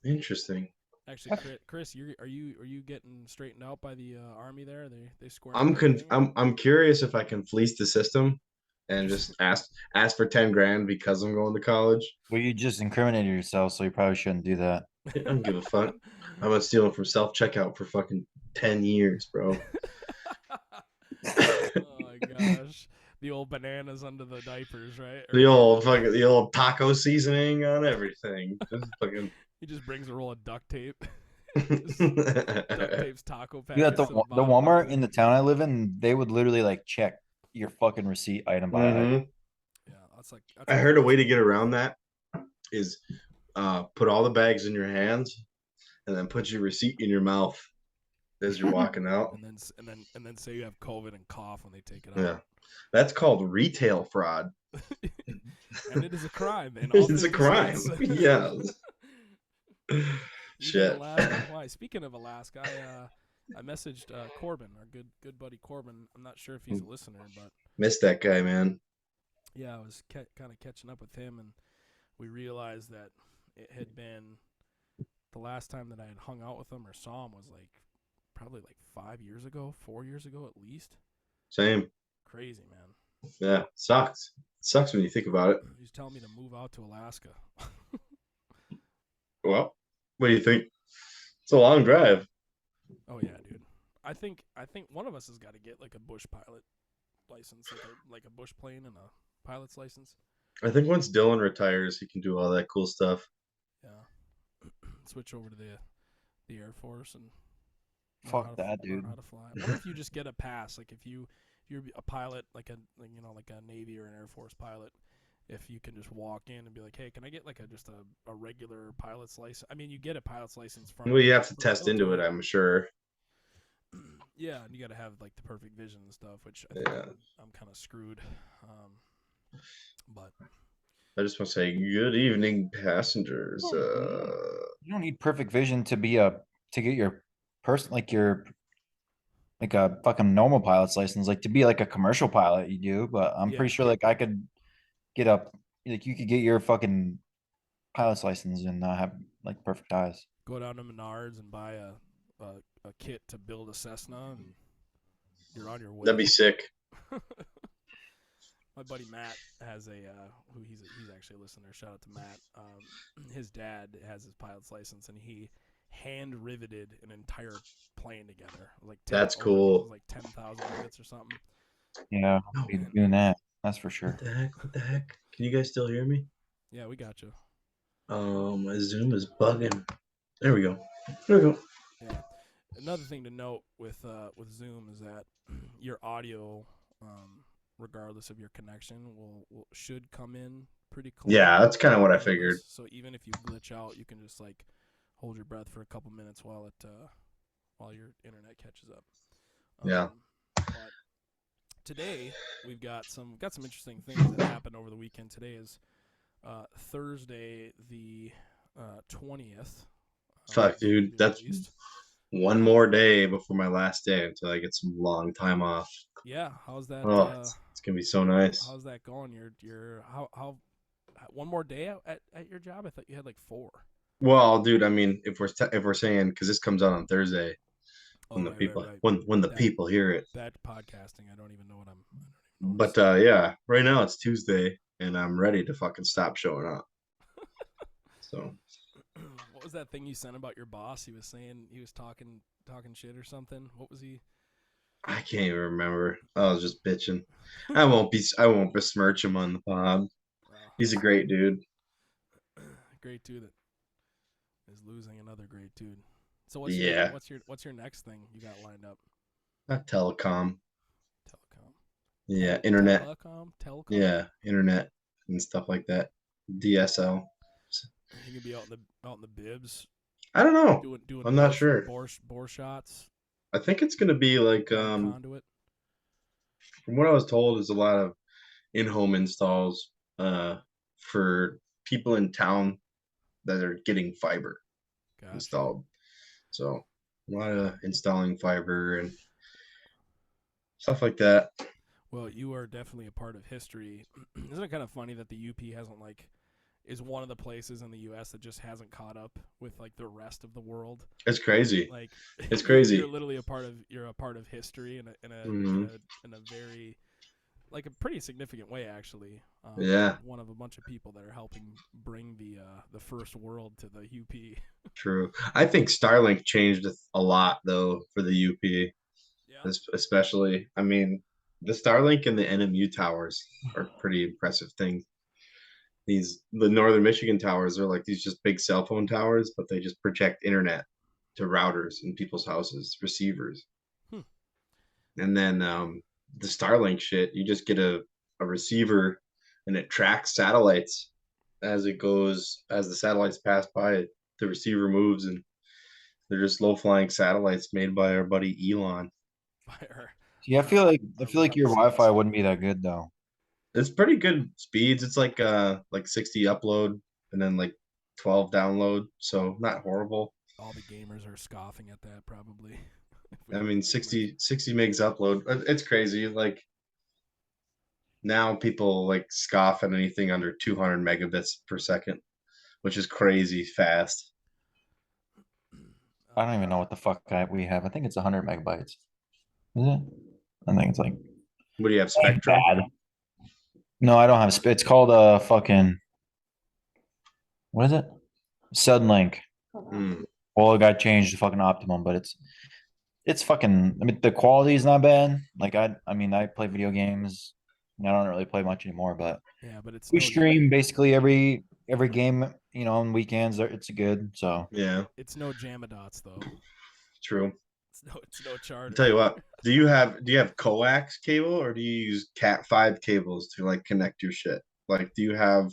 in. Interesting. Actually, Chris, are you getting straightened out by the army there? They scored. I'm curious if I can fleece the system and just ask for 10 grand because I'm going to college. Well, you just incriminated yourself, so you probably shouldn't do that. I don't give a fuck. I'm gonna steal them from self-checkout for fucking 10 years, bro. Oh my gosh. The old bananas under the diapers, right? The old taco seasoning on everything. Just fucking He just brings a roll of duct tape. Duct tape's taco Dude, at packets. the Walmart in the town I live in, they would literally like check your fucking receipt item by item. Yeah, that's I heard a way to get around that is put all the bags in your hands, and then put your receipt in your mouth as you're walking out. And then say you have COVID and cough when they take it Yeah, out. that's called retail fraud. And it is a crime in all It's a 50 crime. states. Yeah. Even Shit. Alaska and Hawaii. Speaking of Alaska, I messaged Corbin, our good buddy Corbin. I'm not sure if he's a listener, but Missed that guy, man. yeah, I was kind of catching up with him, and we realized that it had been the last time that I had hung out with him or saw him was like probably like 5 years ago, 4 years ago at least. Same. Crazy, man. Yeah, sucks. Sucks when you think about it. He's telling me to move out to Alaska. Well, what do you think? It's a long drive. Oh yeah, dude. I think one of us has got to get like a bush pilot license, like a bush plane and a pilot's license. I think once Dylan retires, he can do all that cool stuff. Yeah. Switch over to the Air Force and Fuck that, dude. learn how to fly. What if you just get a pass? Like if you're a pilot, like a Navy or an Air Force pilot, if you can just walk in and be like, hey, can I get like just a regular pilot's license? I mean, you get a pilot's license from. Well, you have to from test into it, military. I'm sure. Yeah, and you got to have like the perfect vision and stuff, which I think I'm kind of screwed. But I just want to say good evening, passengers. You don't need perfect vision to get your person like a fucking normal pilot's license, like to be like a commercial pilot you do, but I'm Yeah. pretty sure like I could get you could get your fucking pilot's license and not have like perfect eyes. go down to Menards and buy a kit to build a Cessna, and you're on your way. That'd be sick. My buddy Matt has who he's actually a listener. Shout out to Matt. His dad has his pilot's license, and he hand riveted an entire plane together. Like That's cool. Like 10,000 units or something. Yeah, I'll be doing that. That's for sure. What the heck? What the heck? Can you guys still hear me? Yeah, we got you. My Zoom is bugging. There we go. There we go. Yeah. Another thing to note with Zoom is that your audio, regardless of your connection, should come in pretty clear. Yeah, that's kind of what I figured. So even if you glitch out, you can just like hold your breath for a couple minutes while your internet catches up. Yeah. But today we've got some interesting things that happened over the weekend. Today is Thursday the 20th. Fuck, dude, that's one more day before my last day until I get some long time off. Yeah, how's that? Oh, it's gonna be so nice. How's that going? You're how one more day at your job? I thought you had like 4. Well, dude, I mean, if we're saying, because this comes out on Thursday, when the people when the people hear it. Bad podcasting. I don't even know what I'm. But yeah, right now it's Tuesday, and I'm ready to fucking stop showing up. So. What was that thing you sent about your boss? He was saying he was talking shit or something. What was he? I can't even remember. I was just bitching. I won't besmirch him on the pod. Wow. He's a great dude. Great dude that is losing another great dude. So what's your next thing you got lined up? Telecom. Telecom. Yeah, internet. Telecom. Yeah, internet and stuff like that. DSL. You could be out in the bibs. I don't know. Doing I'm not sure. Bore shots. I think it's gonna be like conduit. From what I was told, is a lot of in-home installs for people in town that are getting fiber installed. So a lot of installing fiber and stuff like that. Well, you are definitely a part of history. Isn't it kind of funny that the UP hasn't is one of the places in the U.S. that just hasn't caught up with like the rest of the world? It's crazy. Like it's crazy. You're literally a part of history in a very like a pretty significant way, actually. Yeah. One of a bunch of people that are helping bring the first world to the UP. True. I think Starlink changed a lot though for the UP. Yeah. Especially, I mean, the Starlink and the NMU towers are pretty impressive things. The Northern Michigan towers are like these just big cell phone towers, but they just project internet to routers in people's houses, receivers. And then the Starlink shit, you just get a receiver and it tracks satellites as it goes, as the satellites pass by, the receiver moves, and they're just low flying satellites made by our buddy Elon. By our, Yeah, I feel like your Wi-Fi wouldn't be that good though. It's pretty good speeds. It's like 60 upload and then like 12 download, so not horrible. all the gamers are scoffing at that probably. I mean 60 megs upload. It's crazy. Like now people like scoff at anything under 200 megabits per second, which is crazy fast. I don't even know what the fuck we have. I think it's 100 megabytes. Is it? I think it's like What do you have, Spectrum? bad. No, I don't have. It's called fucking. What is it? Suddenlink. Mm. Well, it got changed to fucking Optimum, but it's fucking. I mean, the quality is not bad. Like I mean, I play video games. I don't really play much anymore, but Yeah, but it's we no, stream basically every game. You know, on weekends. It's good. So Yeah, it's no Jamadots though. true. It's no charter. I'll tell you what. Do you have coax cable or do you use Cat5 cables to like connect your shit? Like, do you have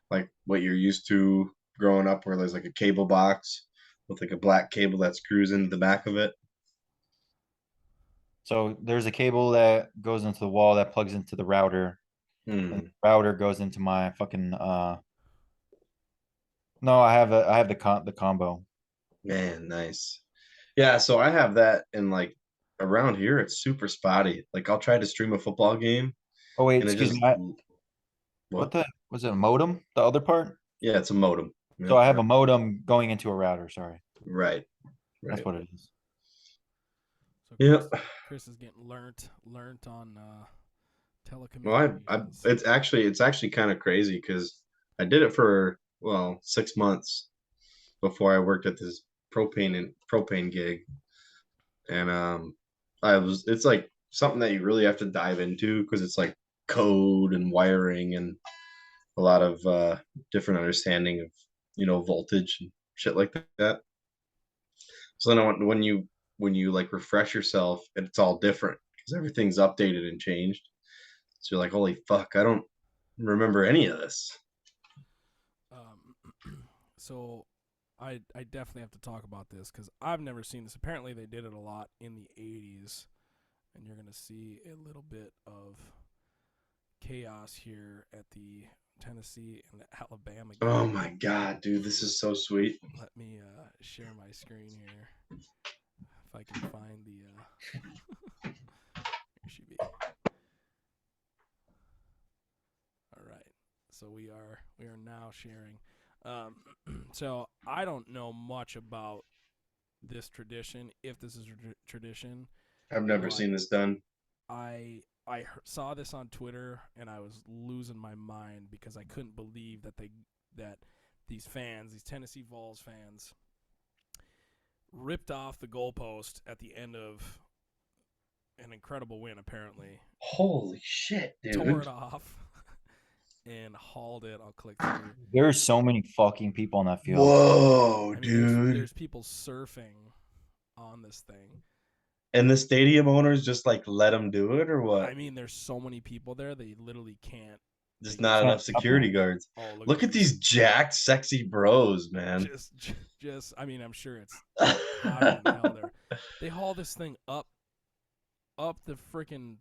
like what you're used to growing up, where there's like a cable box with like a black cable that screws into the back of it? there's a cable that goes into the wall that plugs into the router. And Hmm. the router goes into my fucking No, I have the combo. Man, nice. Yeah, so I have that, and like around here it's super spotty. Like I'll try to stream a football game Oh wait, and it excuse me. just What what? the was it a modem? The other part? Yeah, it's a modem. So Yep. I have a modem going into a router. Sorry, Right. that's Right. what it is. So Yep. Chris is getting learnt on Well, I telecommunications. it's actually kind of crazy because I did it for 6 months before I worked at this propane gig, and it's like something that you really have to dive into because it's like code and wiring and a lot of different understanding of voltage and shit like that. So then when you like refresh yourself, it's all different because everything's updated and changed. So you're like, holy fuck, I don't remember any of this. So I definitely have to talk about this because I've never seen this. Apparently they did it a lot in the 80s, and you're gonna see a little bit of chaos here at the Tennessee and the Alabama game. Oh my god, dude, this is so sweet. Let me share my screen here. If I can find the here she be. All right. So we are now sharing. So I don't know much about this tradition, if this is a tradition. I've never But seen this done. I saw this on Twitter and I was losing my mind because I couldn't believe that these Tennessee Vols fans, ripped off the goalpost at the end of an incredible win. Apparently, Holy shit, tore dude. it off and hauled it. I'll click through. There's so many fucking people on that field. Whoa, I mean, dude. there's people surfing on this thing. And the stadium owners just like let them do it or what? I mean, there's so many people there they literally can't. Just they not can't enough security stop guards. Oh, Look at these jacked, sexy bros, man. Just. I mean, I'm sure it's hotter than hell there. They haul this thing up the freaking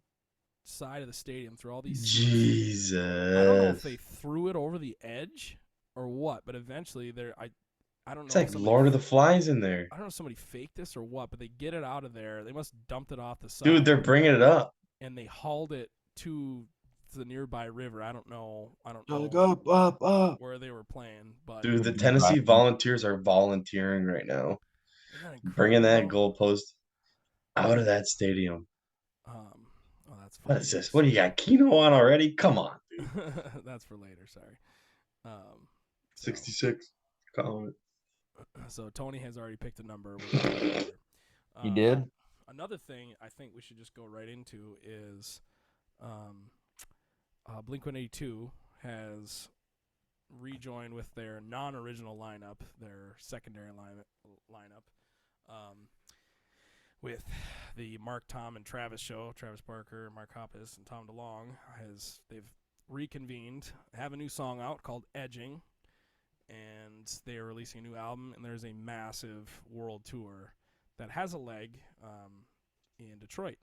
side of the stadium through all these seats. Jesus. I don't know if they threw it over the edge or what, but eventually I don't know. It's like Lord of the Flies in there. I don't know if somebody faked this or what, but they get it out of there. They must have dumped it off the side. Dude, they're bringing it up. And they hauled it to the nearby river. I don't know Up. where they were playing, but Dude, the Tennessee Volunteers are volunteering right now. Bringing that goalpost out of that stadium. Oh, that's funny. What is this? What do you got? Keno on already? Come on, dude. That's for later. Sorry. 66. Calling it. So Tony has already picked a number. He did? Another thing I think we should just go right into is Blink-182 has rejoined with their non-original lineup, their secondary lineup, with the Mark, Tom, and Travis show. Travis Barker, Mark Hoppus, and Tom DeLong they've reconvened, have a new song out called Edging. and they are releasing a new album, and there's a massive world tour that has a leg in Detroit.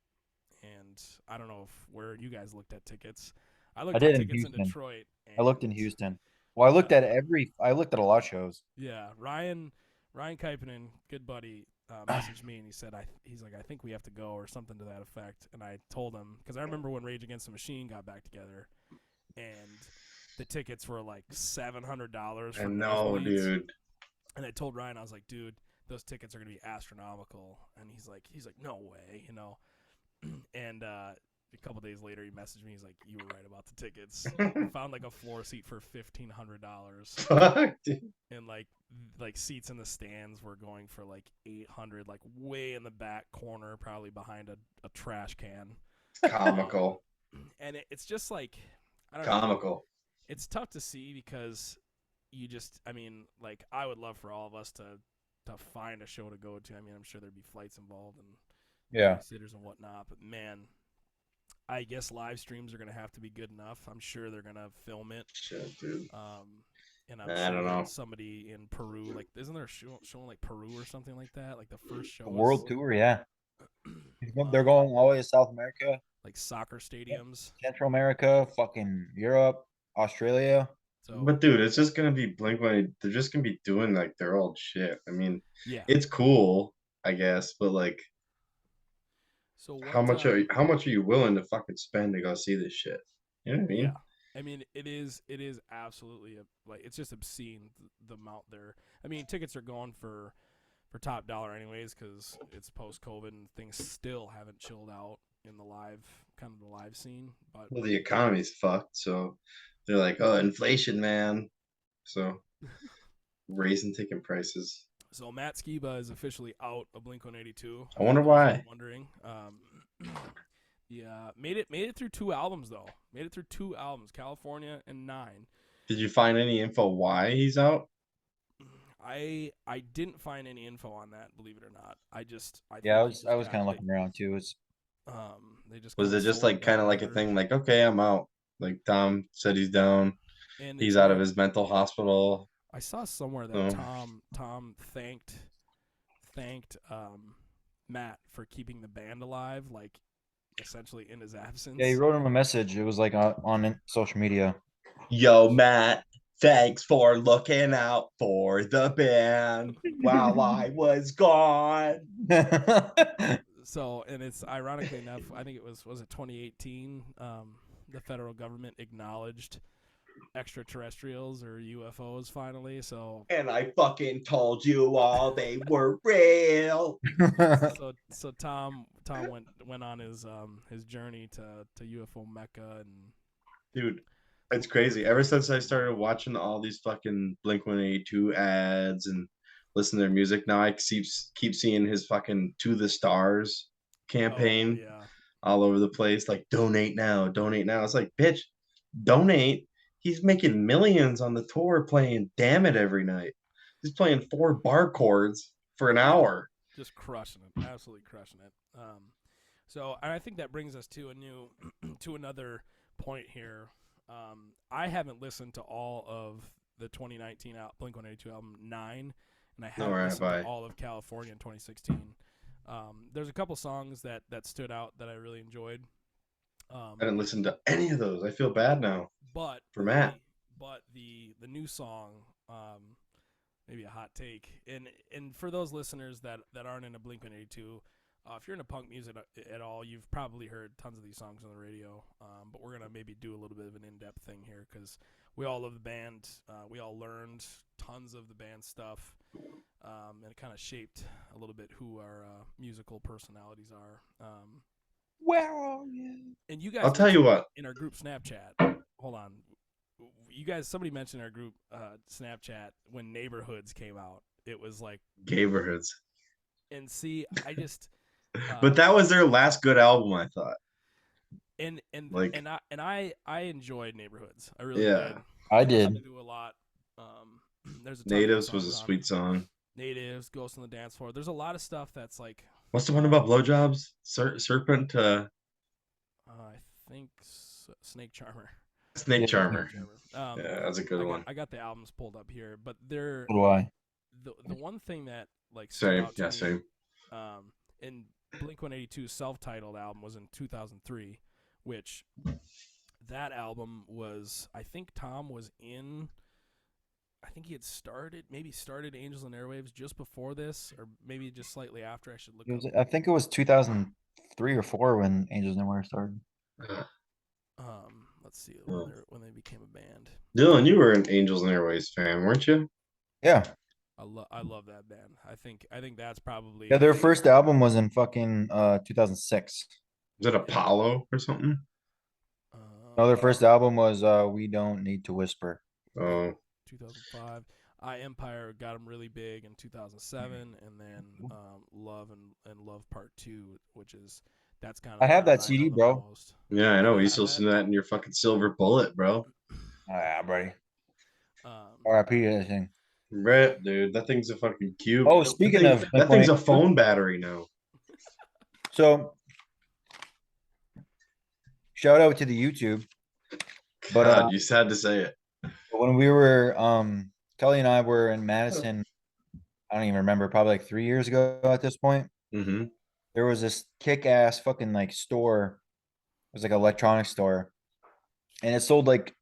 And I don't know where you guys looked at tickets. I I looked did at in tickets in Houston. Detroit. I looked in and, Houston. Well, I looked at uh, I looked at a lot of shows. Yeah, Ryan Kuipeinen, good buddy, messaged me and he said, he's like, I think we have to go or something to that effect. And I told him, because I remember when Rage Against the Machine got back together, and the tickets were like $700 for I know, nosebleeds. dude. And I told Ryan, I was like, dude, those tickets are gonna be astronomical. And he's like, no way, you know. And a couple days later, he messaged me. He's like, "You were right about the tickets. Found like a floor seat for $1,500, Fuck, dude. and like seats in the stands were going for like $800, like way in the back corner, probably behind a trash can." Comical. And it's just like, I don't know. Comical. It's tough to see because I mean, like, I would love for all of us to find a show to go to. I mean, I'm sure there'd be flights involved and Yeah. sitters and whatnot, but man, I guess live streams are gonna have to be good enough. I'm sure they're gonna film it. Shit, dude. And I'm I sure don't know. somebody in Peru, like, isn't there a show showing like Peru or something like that? Like the first show. A world is, tour, yeah. They're going all the way to South America, like soccer stadiums. Central America, fucking Europe, Australia. So, But dude, it's just gonna be Blink-182. They're just gonna be doing like their old shit. I mean, yeah. it's cool, I guess, but like, So what, how much are you willing to fucking spend to go see this shit? You know what I mean? Yeah. I mean, it is absolutely like, it's just obscene the amount there. I mean, tickets are going for top dollar anyways because it's post COVID and things still haven't chilled out in the live scene. But Well, the economy's fucked, so they're like, oh, inflation, man. So raising ticket prices. so Matt Skiba is officially out of Blink-182. I wonder For those who are why. wondering, yeah, made it through 2 albums though. Made it through 2 albums, California and 9. Did you find any info why he's out? I didn't find any info on that, believe it or not. I Yeah, think I was kind of looking around too. It's they just Was kinda it just sold like kind of like a whatever. thing, like, okay, I'm out. Like Tom said, he's down. And He's you out know, of his mental hospital. I saw somewhere that Oh. Tom thanked Matt for keeping the band alive, like essentially in his absence. yeah. He wrote him a message. It was like on social media. Yo, Matt, thanks for looking out for the band while I was gone. So, and it's ironically enough, I think it was it 2018, the federal government acknowledged extraterrestrials or UFOs finally. So And I fucking told you all they were real. so Tom went on his journey to UFO Mecca, and Dude, it's crazy. Ever since I started watching all these fucking Blink-182 ads and listen to their music, now I keep seeing his fucking To the Stars campaign yeah. all over the place. Like, donate now, donate now. It's like, bitch, donate. He's making millions on the tour playing Damn It every night. He's playing 4 bar chords for an hour. Just crushing it, absolutely crushing it. So, and I think that brings us to to another point here. I haven't listened to all of the 2019 Blink-182 album 9, and I haven't Nor have listened I. to all of California in 2016. There's a couple songs that stood out that I really enjoyed. I didn't listen to any of those. I feel bad now But for Matt. But the new song, maybe a hot take, and for those listeners that aren't into Blink-182, if you're into punk music at all, you've probably heard tons of these songs on the radio. But we're gonna maybe do a little bit of an in-depth thing here because we all love the band. We all learned tons of the band stuff, and it kind of shaped a little bit who our musical personalities are. Where are you? And you guys, I'll tell you what. in our group Snapchat, hold on. You guys, somebody mentioned our group Snapchat when Neighborhoods came out. It was like, Neighborhoods. and see, I just, But that was their last good album, I thought. and Like- I enjoyed Neighborhoods. I really Yeah. did. I Listened did. to a lot. There's a ton of Natives was a songs on sweet it. song. Natives, Ghost on the Dance Floor. There's a lot of stuff that's like, What's the one about blowjobs? Serpent. I think Snake Charmer. Snake Yeah. Charmer. Um, Yeah, that's a good one. I got the albums pulled up here, but they're So do I. the one thing that like stood Same. out to Yeah, me. same. In Blink-182's self-titled album was in 2003, which that album was, I think Tom was in, I think he had started Angels and Airwaves just before this, or maybe just slightly after. I should look up. I think it was 2003 or 4 when Angels Nowhere started. Let's see Oh. when they became a band. Dylan, you were an Angels and Airways fan, weren't you? Yeah. I love that band. I think that's probably Yeah, their first album was in fucking 2006. Was it Apollo or something? No, their first album was We Don't Need to Whisper. Oh, 2005. Empire got them really big in 2007, and then Love and Love Part 2, which is that's kind of I have the one that know CD, the bro. most. yeah, I know. We used to Yeah, listen to that in your fucking Silver Bullet, bro. Ah, buddy. Um, RIP that thing. Rip, dude. That thing's a fucking cube. Oh, speaking of that thing's a Blink-182. phone battery now. So, shout out to the YouTube. But God, you just had to say it. when we were Kelly and I were in Madison, I don't even remember, probably like 3 years ago at this point. Mm-hmm. There was this kick-ass fucking like store. It was like an electronics store. And it sold like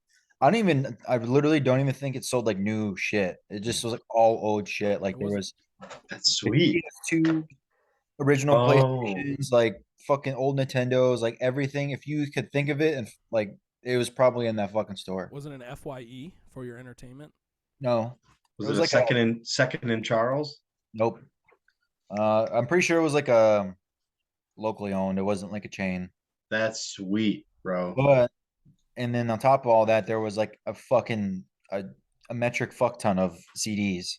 I literally don't even think it sold like new shit. It just was like all old shit. Like there was That's sweet. PS2 original Oh. PlayStations, like fucking old Nintendos, like everything. If you could think of it, and like it was probably in that fucking store. was it an FYE for your entertainment? No, Was it a like second in Charles? Nope. I'm pretty sure it was like a locally owned. It wasn't like a chain. That's sweet, bro. But and then on top of all that, there was like a fucking a metric fuck ton of CDs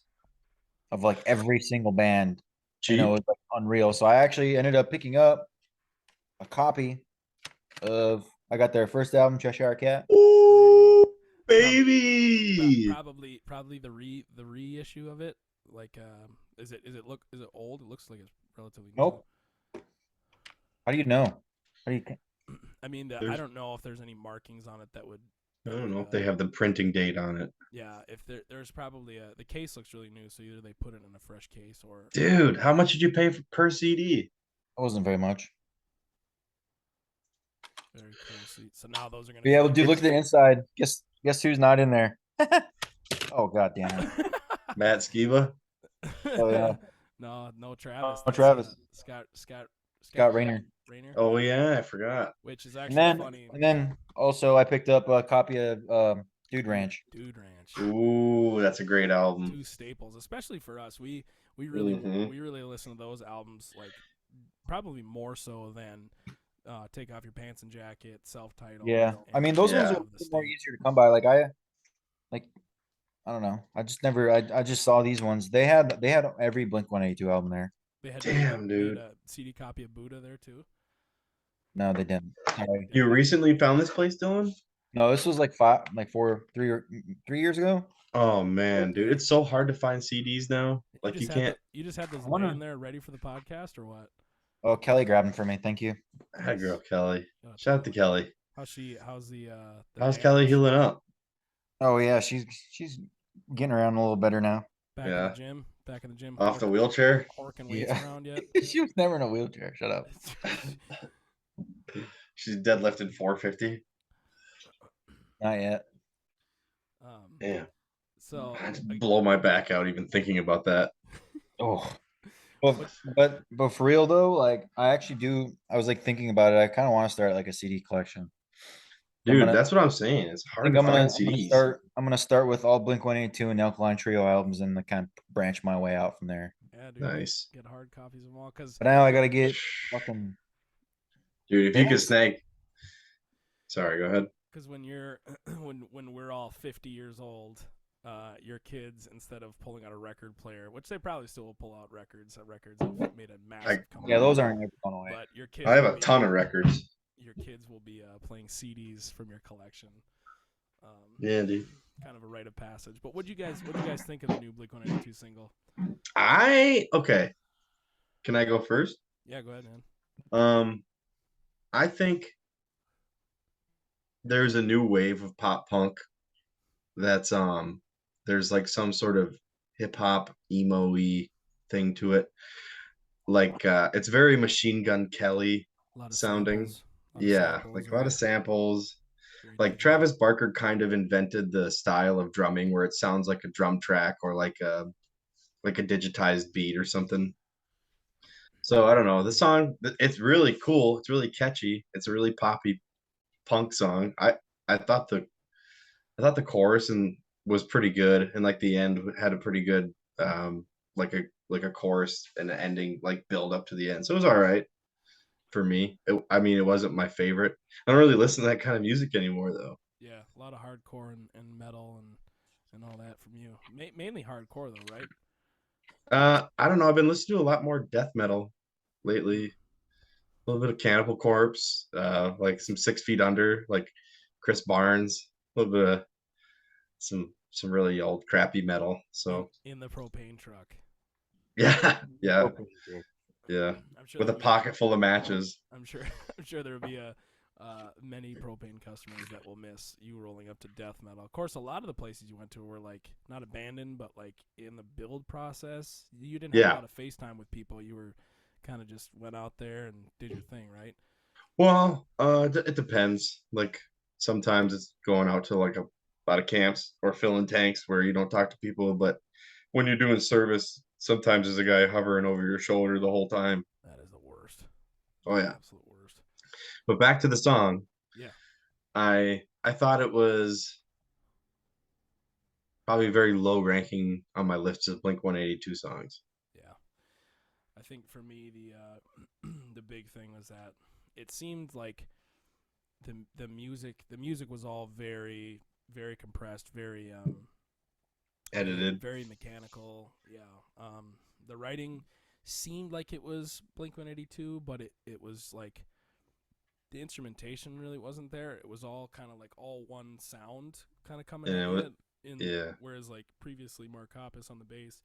of like every single band. Cheap. You know, it was like unreal. So I actually ended up picking up a copy of I got their first album, Cheshire Cat. Ooh, baby. Probably the reissue of it. Like, is it old? It looks like it's relatively new. Nope. How do you know? How do you? I mean, I don't know if there's any markings on it that would. I don't know if they have the printing date on it. Yeah, if there's probably the case looks really new, so either they put it in a fresh case or. Dude, how much did you pay per CD? It wasn't very much. Very cool. So now those are gonna. Yeah, well, dude, look at the inside. Guess who's not in there? Oh god damn it. Matt Skiba. Oh yeah. No Travis. No Travis. Scott Rayner. Oh yeah, I forgot. Which is actually funny. And then also I picked up a copy of Dude Ranch. Dude Ranch. Ooh, that's a great album. Two staples, especially for us. We really listen to those albums like probably more so than Take Off Your Pants and Jacket, self-titled. Yeah, I mean those ones are more easier to come by. Like I don't know. I just saw these ones. They had every Blink-182 album there. They had dude. a CD copy of Buddha there too. No, they didn't. Sorry. You recently found this place, Dylan? No, this was like 3 years ago. Oh man, dude, it's so hard to find CDs now. Like you can't. You just had those laying there ready for the podcast or what? Oh, Kelly grabbed them for me. Thank you. Hi, girl, Kelly. Shout out to Kelly. How's Kelly healing up? Oh yeah, she's getting around a little better now. Back in the gym. Off the wheelchair. Horking weights around yet? She was never in a wheelchair. Shut up. She's deadlifted 450. Not yet. Yeah. So I blow my back out even thinking about that. Oh. But for real though, like I was like thinking about it. I kind of want to start like a CD collection. Dude, that's what I'm saying. It's hard to find CDs. I'm gonna start with all Blink-182 and Alkaline Trio albums, and then kind of branch my way out from there. Yeah, dude. Nice. Get hard copies of them all, but now I gotta get fucking. Dude, if you could snag. Sorry, go ahead. Because when you're when we're all 50 years old, your kids, instead of pulling out a record player, which they probably still will pull out records have made a massive comeback. Yeah, those aren't ever gone away. But your kids, I have a ton of records. Your kids will be playing CDs from your collection. Yeah, dude. Kind of a rite of passage. But what do you guys think of the new Blink-182 single? Okay. Can I go first? Yeah, go ahead, man. I think there's a new wave of pop punk that's there's like some sort of hip hop emo-y thing to it. Like it's very Machine Gun Kelly A lot of sounding. samples. Yeah, like a lot of Very, samples. very Like digital. Travis Barker kind of invented the style of drumming where it sounds like a drum track or like a digitized beat or something. So I don't know. The song, it's really cool. It's really catchy. It's a really poppy punk song. I thought the chorus and was pretty good, and like the end had a pretty good like a chorus and an ending like build up to the end. So it was all right for me. I mean, it wasn't my favorite. I don't really listen to that kind of music anymore though. Yeah, a lot of hardcore and metal and all that from you. Mainly hardcore though, right? I don't know. I've been listening to a lot more death metal lately. Mm. A little bit of Cannibal Corpse, like some 6 Feet Under, like Chris Barnes, a little bit of some really old crappy metal. So In the propane truck. yeah, yeah, yeah, I'm sure with a there'll be pocket full of matches. I'm sure I'm sure there will be a many propane customers that will miss you rolling up to death metal. Of course, a lot of the places you went to were like not abandoned, but like in the build process. You didn't have a Yeah. lot of FaceTime with people. You were kind of just went out there and did your thing, right? Well, it depends. Like sometimes it's going out to like a lot of camps or filling tanks where you don't talk to people, but when you're doing service, sometimes there's a guy hovering over your shoulder the whole time. That is the worst. Oh yeah. Absolute worst. But back to the song. Yeah. I thought it was probably very low ranking on my list of Blink 182 songs. Yeah. I think for me the big thing was that it seemed like the music was all very very compressed, very Edited. very mechanical. Yeah. The writing seemed like it was Blink 182, but it was like the instrumentation really wasn't there. It was all kind of like all one sound kind of coming And at it was, you. yeah. Whereas like previously Mark Hoppus on the bass,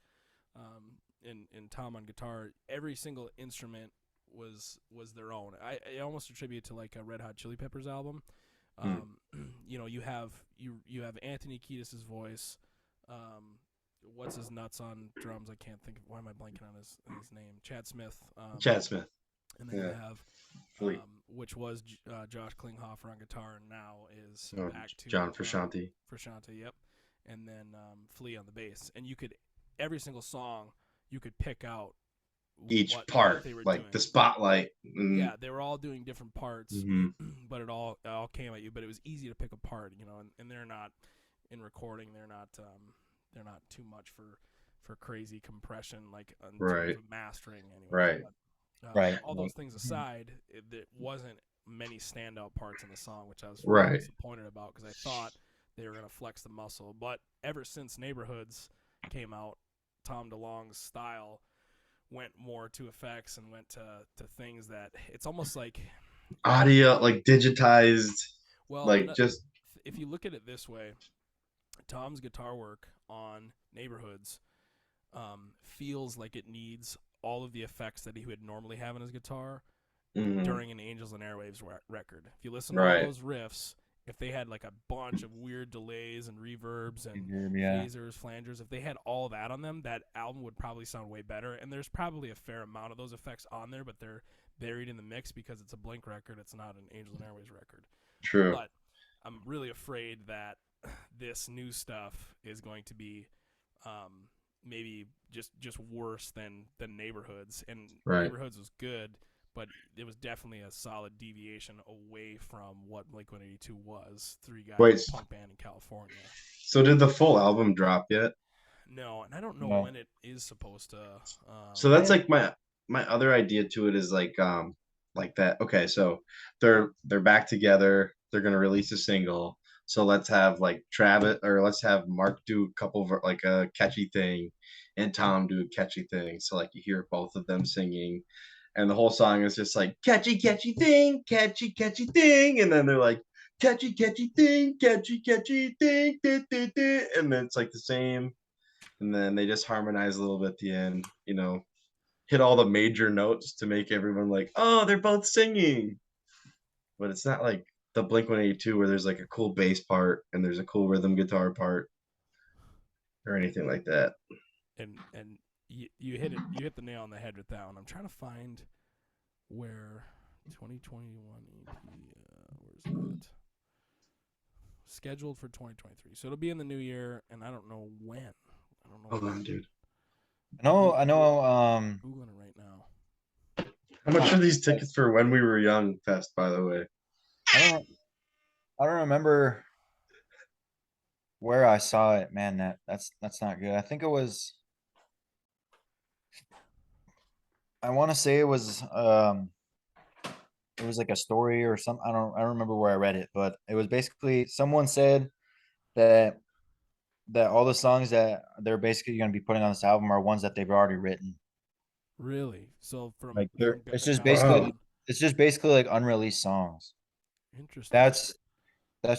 and Tom on guitar, every single instrument was their own. I almost attribute it to like a Red Hot Chili Peppers album. You know, you have Anthony Kiedis's voice. What's his nuts on drums? I can't think of, why am I blanking on his name? Chad Smith. Chad Smith. And then Yeah. you have Flea. which was Josh Klinghoffer on guitar, and now is Oh, back to John Frusciante. Frusciante, yep. And then Flea on the bass. And you could every single song you could pick out Each what part, they were like doing. the spotlight. Yeah, they were all doing different parts, Mhm. but it all came at you. But it was easy to pick apart, you know. And they're not in recording. They're not too much for crazy compression, like in Right. terms of mastering. Anyway, Right. but, Right. All those things aside, there wasn't many standout parts in the song, which I was Right. really disappointed about because I thought they were gonna flex the muscle. But ever since Neighborhoods came out, Tom DeLonge's style went more to effects and went to things that it's almost like Audio, like digitized, well, like just if you look at it this way, Tom's guitar work on Neighborhoods feels like it needs all of the effects that he would normally have in his guitar during an Angels and Airwaves record. If you listen to all Right. those riffs, if they had like a bunch of weird delays and reverbs and Yeah. phasers, flangers, if they had all that on them, that album would probably sound way better. And there's probably a fair amount of those effects on there, but they're buried in the mix because it's a Blink record. It's not an Angels and Airwaves record. true. But I'm really afraid that this new stuff is going to be maybe just worse than Neighborhoods. And Right. Neighborhoods was good, but it was definitely a solid deviation away from what Blink-182 was. Three guys Wait. in a punk band in California. So did the full album drop yet? No, and I don't know No. when it is supposed to. So that's like my other idea to it is like that. Okay, so they're back together. They're gonna release a single. So let's have like Travis or let's have Mark do a couple of like a catchy thing, and Tom do a catchy thing. So like you hear both of them singing, and the whole song is just like catchy catchy thing, catchy catchy thing, and then they're like catchy catchy thing, catchy catchy thing, and then it's like the same, and then they just harmonize a little bit at the end. You know, hit all the major notes to make everyone like, oh, they're both singing. But it's not like the Blink-182 where there's like a cool bass part and there's a cool rhythm guitar part or anything like that. And you hit the nail on the head with that one. I'm trying to find where 2021 EP. Where's that? Scheduled for 2023, so it'll be in the new year, and I don't know when. I don't know. Hold on, dude. I know. Googling it right now. How much are these tickets for When We Were Young Fest, by the way? I don't remember where I saw it, man. That's not good. I think it was. I want to say it was like a story or something. I don't remember where I read it, but it was basically someone said that all the songs that they're basically going to be putting on this album are ones that they've already written. Really? So from Like from it's just Wow. basically like unreleased songs. interesting. That's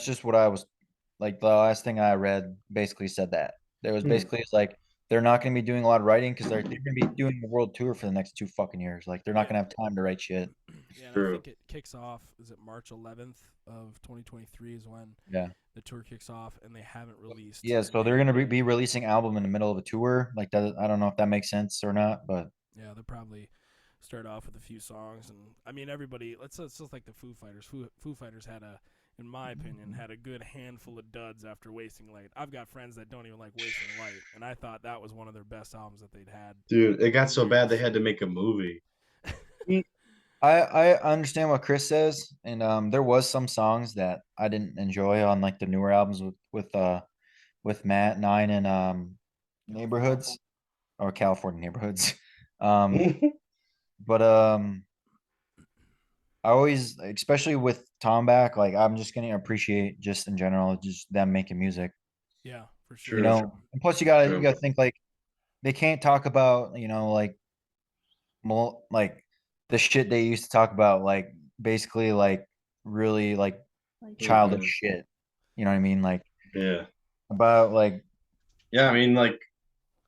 just what I was like. The last thing I read basically said that there was basically it's like they're not going to be doing a lot of writing because they're going to be doing the world tour for the next 2 fucking years. Like they're not Yeah. going to have time to write shit. Yeah, and True. I think it kicks off. Is it March 11th of 2023 is when Yeah. the tour kicks off, and they haven't released. Yeah, so they're going to be releasing album in the middle of a tour. Like that, I don't know if that makes sense or not, but Yeah, they'll probably start off with a few songs, and I mean everybody. Let's just like the Foo Fighters. Foo Fighters had in my opinion, had a good handful of duds after Wasting Light. I've got friends that don't even like Wasting Light, and I thought that was one of their best albums that they'd had. Dude, it got so bad they Years. had to make a movie. I understand what Chris says, and there was some songs that I didn't enjoy on like the newer albums with Matt Nine and Neighborhoods or California Neighborhoods. But I always, especially with Tom back, like I'm just gonna appreciate just in general, just them making music. Yeah, for sure. You True. know, and plus you gotta True. think like they can't talk about like like the shit they used to talk about, like basically like really like childish Mhm. shit. You know what I mean? Like Yeah. about like Yeah, I mean, like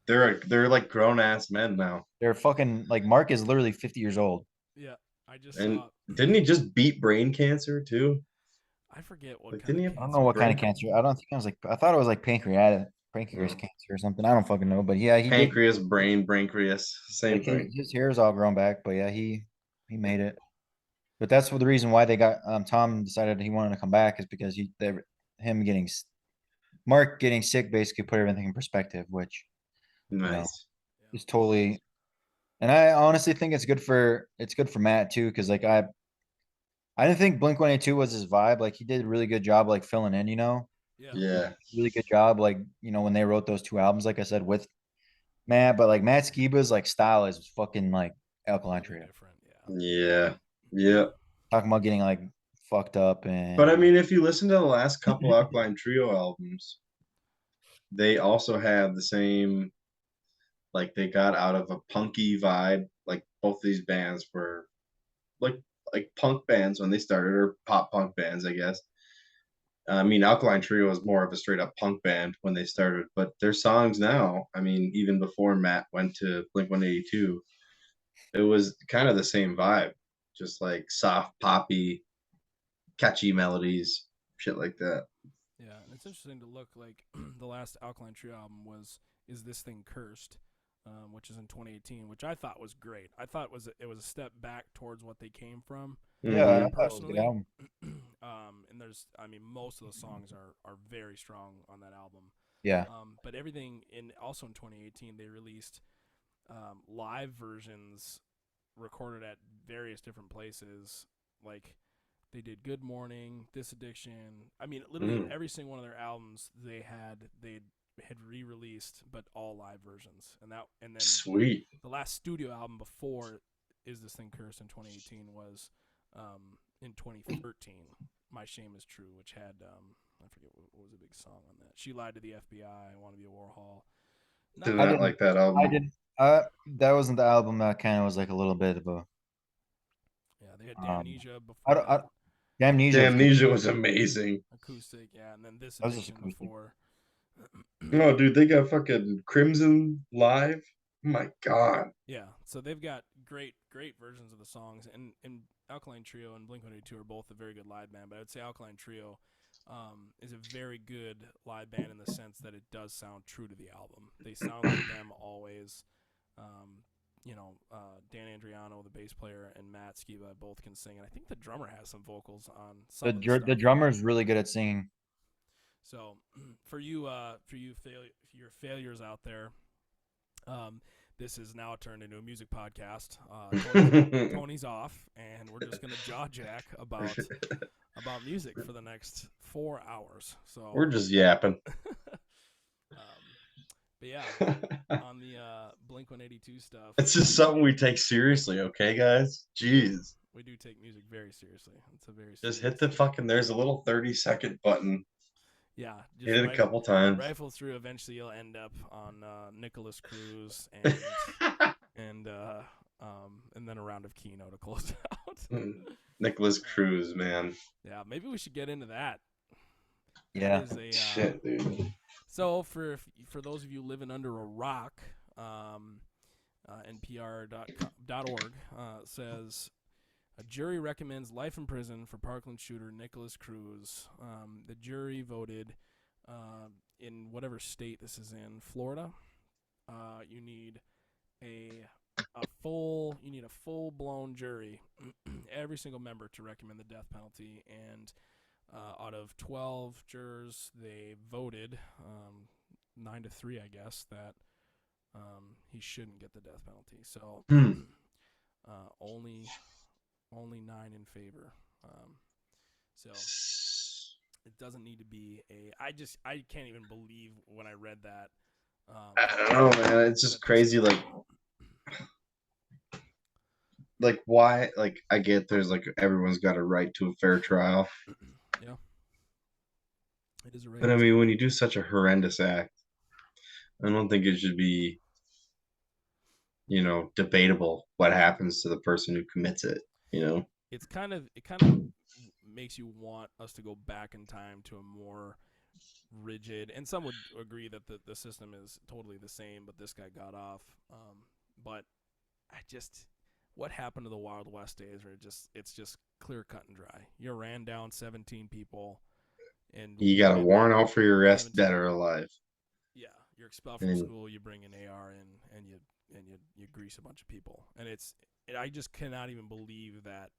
they're like grown ass men now. they're fucking like Mark is literally 50 years old. Yeah, I just And saw. didn't he just beat brain cancer too? I forget what Like, kind didn't of he I don't cancer. know what kind of brain- cancer. I don't think I was like I thought it was like pancreas Oh. cancer or something. I don't fucking know, but yeah, he did. Pancreas, brain, brancreas, same Like thing. his hair is all grown back, but yeah, he made it. But that's the reason why they got Tom decided he wanted to come back is because him getting Mark getting sick basically put everything in perspective, which Nice. is totally. And I honestly think it's good for Matt too, because like I didn't think Blink-182 was his vibe. Like he did a really good job like filling in, Yeah. Yeah. really good job. Like when they wrote those 2 albums, like I said with Matt, but like Matt Skiba's like style is fucking like Alkaline Totally Trio. different. Yeah. Yeah. Yeah. Talking about getting like fucked up and. But I mean, if you listen to the last couple Alkaline Trio albums, they also have the same, like they got out of a punky vibe. Like both of these bands were like punk bands when they started, or pop punk bands, I guess. I mean, Alkaline Trio was more of a straight up punk band when they started, but their songs now, I mean, even before Matt went to Blink-182, it was kind of the same vibe, just like soft, poppy, catchy melodies, shit like that. Yeah, and it's interesting to look like the last Alkaline Trio album was "Is This Thing Cursed," which is in 2018, which I thought was great. I thought it was a step back towards what they came from. Yeah, Mhm. I thought it was a good Personally, album. and most of the songs are very strong on that album. Yeah. But everything also in 2018 they released live versions recorded at various different places. Like they did "Good Morning," "This Addiction." I mean, literally every single one of their albums they had re-released, but all live versions. And then Sweet. the last studio album before "Is This Thing Cursed" in 2018 was in 2013. "My Shame Is True," which had I forget what was a big song on that. "She Lied to the FBI," "I Want to Be a Warhol." Did Not- not like that album. I didn't. That wasn't the album that kind of was like a little bit of a Yeah, they had Um, "Damnesia" before I don't. that. Amnesia. Damnesia was amazing. Acoustic, yeah, and then "This That was just Addiction" acoustic. before. No, dude, they got fucking Crimson live. Oh my God. Yeah, so they've got great great versions of the songs, and Alkaline Trio and Blink-182 are both a very good live band, but I would say Alkaline Trio is a very good live band in the sense that it does sound true to the album. They sound like them always. Dan Andriano, the bass player, and Matt Skiba both can sing, and I think the drummer has some vocals on some of the stuff. The drummer's really good at singing. So, for your failures out there, this is now turned into a music podcast. Tony's off, and we're just gonna jaw jack about music for the next 4 hours. So we're just yapping. But yeah, on the Blink-182 stuff, It's just something we take seriously, okay, guys? Jeez. we do take music very seriously. It's a very Just serious hit the fucking. There's a little 30-second button. Yeah, Hit it a couple times. Rifle through. Eventually, you'll end up on Nicholas Cruz and then a round of Keno to close out. Nicholas Cruz, man. Yeah, maybe we should get into that. Yeah. That is Shit, dude. So for those of you living under a rock, NPR.org says a jury recommends life in prison for Parkland shooter Nicholas Cruz. The jury voted in whatever state this is in, Florida. You need a full blown jury, every single member to recommend the death penalty, and out of 12 jurors, they voted 9-3, I guess, that he shouldn't get the death penalty. So only 9 in favor. So it doesn't need to be I can't even believe when I read that. I don't know, man. It's just crazy. Like why? Like I get there's like everyone's got a right to a fair trial. Yeah. It is a right. But I mean, when you do such a horrendous act, I don't think it should be, debatable what happens to the person who commits it. It kind of makes you want us to go back in time to a more rigid, and some would agree that the system is totally the same, but this guy got off. But what happened to the Wild West days where it's just clear cut and dry? You ran down 17 people, and you got a warrant out for your arrest, dead or alive. Yeah, you're expelled from school. You bring an AR in, and you grease a bunch of people, and I just cannot even believe that.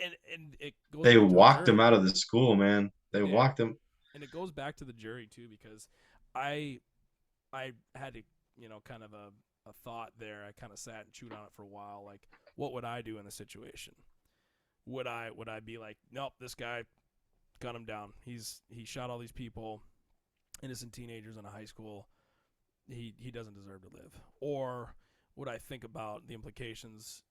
And it goes. They walked him out of the school, man. They walked him. And it goes back to the jury too, because I had to, kind of a thought there. I kind of sat and chewed on it for a while. Like, what would I do in the situation? Would I be like, nope, this guy, gun him down. He shot all these people, innocent teenagers in a high school. He doesn't deserve to live. Or would I think about the implications?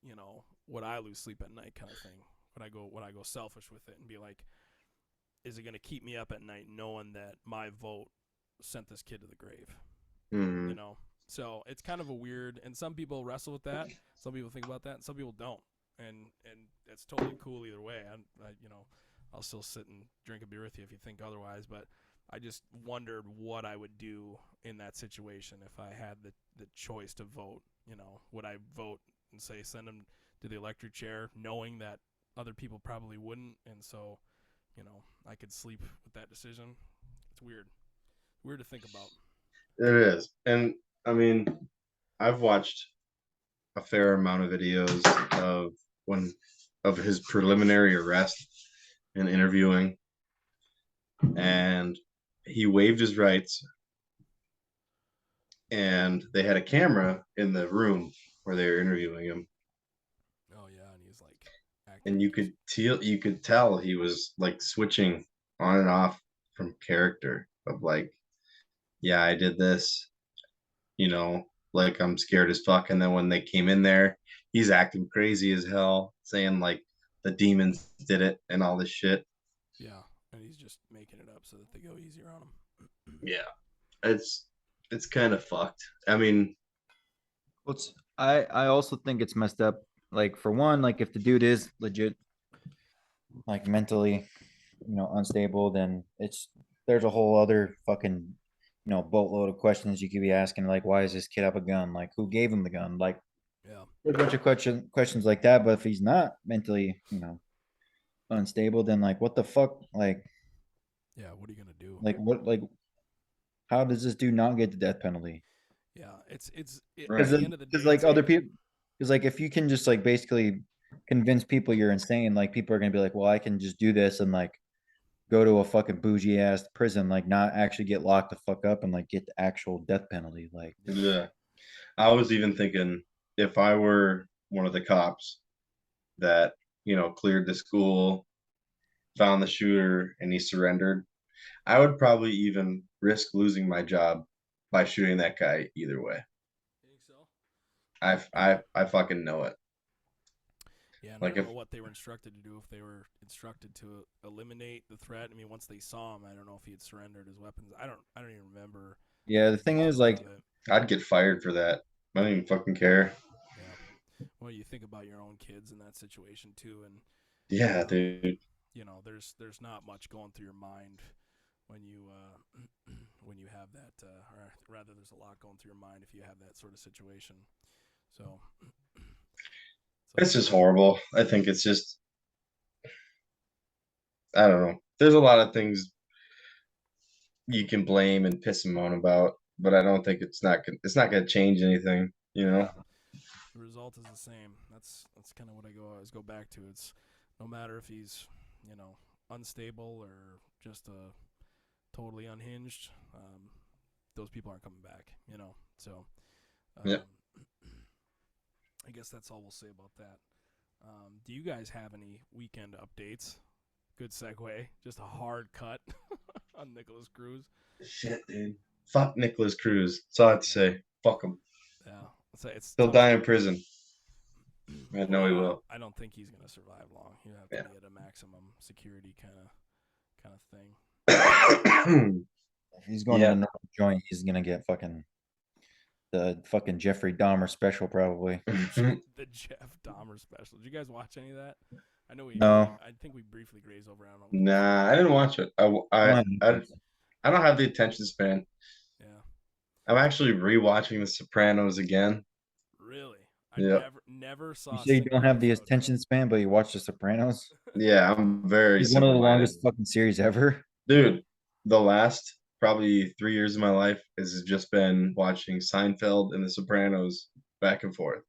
Would I lose sleep at night, kind of thing? Would I go selfish with it and be like, is it going to keep me up at night knowing that my vote sent this kid to the grave? Mm-hmm. So it's kind of a weird, and some people wrestle with that. Some people think about that, and some people don't. And it's totally cool either way. I'll still sit and drink a beer with you if you think otherwise. But I just wondered what I would do in that situation if I had the choice to vote. Would I vote and say send him to the electric chair, knowing that other people probably wouldn't, and so I could sleep with that decision? It's weird to think about. It is. And I mean, I've watched a fair amount of videos of his preliminary arrest and interviewing, and he waived his rights, and they had a camera in the room where they were interviewing him. Oh yeah, and he's like acting. And you could tell he was like switching on and off from character of like, yeah, I did this, like I'm scared as fuck. And then when they came in there, he's acting crazy as hell, saying like the demons did it and all this shit. Yeah, and he's just making it up so that they go easier on him. Yeah, it's kind of fucked. I mean, I also think it's messed up. Like, for one, like if the dude is legit, like mentally, unstable, then there's a whole other fucking, boatload of questions you could be asking. Like, why does this kid have a gun? Like, who gave him the gun? Like, Yeah. There's a bunch of questions like that. But if he's not mentally, unstable, then like, what the fuck? Yeah. What are you gonna do? What? How does this dude not get the death penalty? Yeah. Right. At the end of the day, Because like it's other people, because like if you can just like basically convince people you're insane, like people are gonna be like, well, I can just do this and like go to a fucking bougie ass prison, like not actually get locked the fuck up and like get the actual death penalty. Like, Yeah. I was even thinking if I were one of the cops that, cleared the school, found the shooter, and he surrendered, I would probably even risk losing my job by shooting that guy either way. think so. I fucking know it. Yeah, and Like I don't if know what they were instructed to do. If they were instructed to eliminate the threat. I mean, once they saw him, I don't know if he had surrendered his weapons. I don't even remember. yeah, the thing is, like, I'd get fired for that. I don't even fucking care. Yeah. Well, you think about your own kids in that situation too, and Yeah, dude. there's not much going through your mind when you when you have that, or rather, there's a lot going through your mind if you have that sort of situation. So It's just horrible. I think it's just, I don't know. There's a lot of things you can blame and piss him on about, but I don't think it's not gonna change anything, The result is the same. That's kind of what I always go back to. It's no matter if he's unstable or just totally unhinged. Those people aren't coming back. So Yeah. I guess that's all we'll say about that. Do you guys have any weekend updates? Good segue. Just a hard cut on Nicholas Cruz. Shit, dude. Fuck Nicholas Cruz. That's all I have to say. Fuck him. Yeah, it's He'll tough. die in prison. I know he will. I don't think he's gonna survive long. You have to be at a maximum security kind of thing. if he's going to the North Joint, he's gonna get the fucking Jeffrey Dahmer special probably. The Jeff Dahmer special. Did you guys watch any of that? I know we. No. I think we briefly grazed over on. Nah, I didn't watch it. I don't have the attention span. Yeah. I'm actually rewatching The Sopranos again. Really? I Yeah. never saw. You say you don't have the attention span, but you watch The Sopranos? Yeah, I'm very It's one of the simple-minded. longest fucking series ever. Dude, the last probably 3 years of my life has just been watching Seinfeld and The Sopranos back and forth.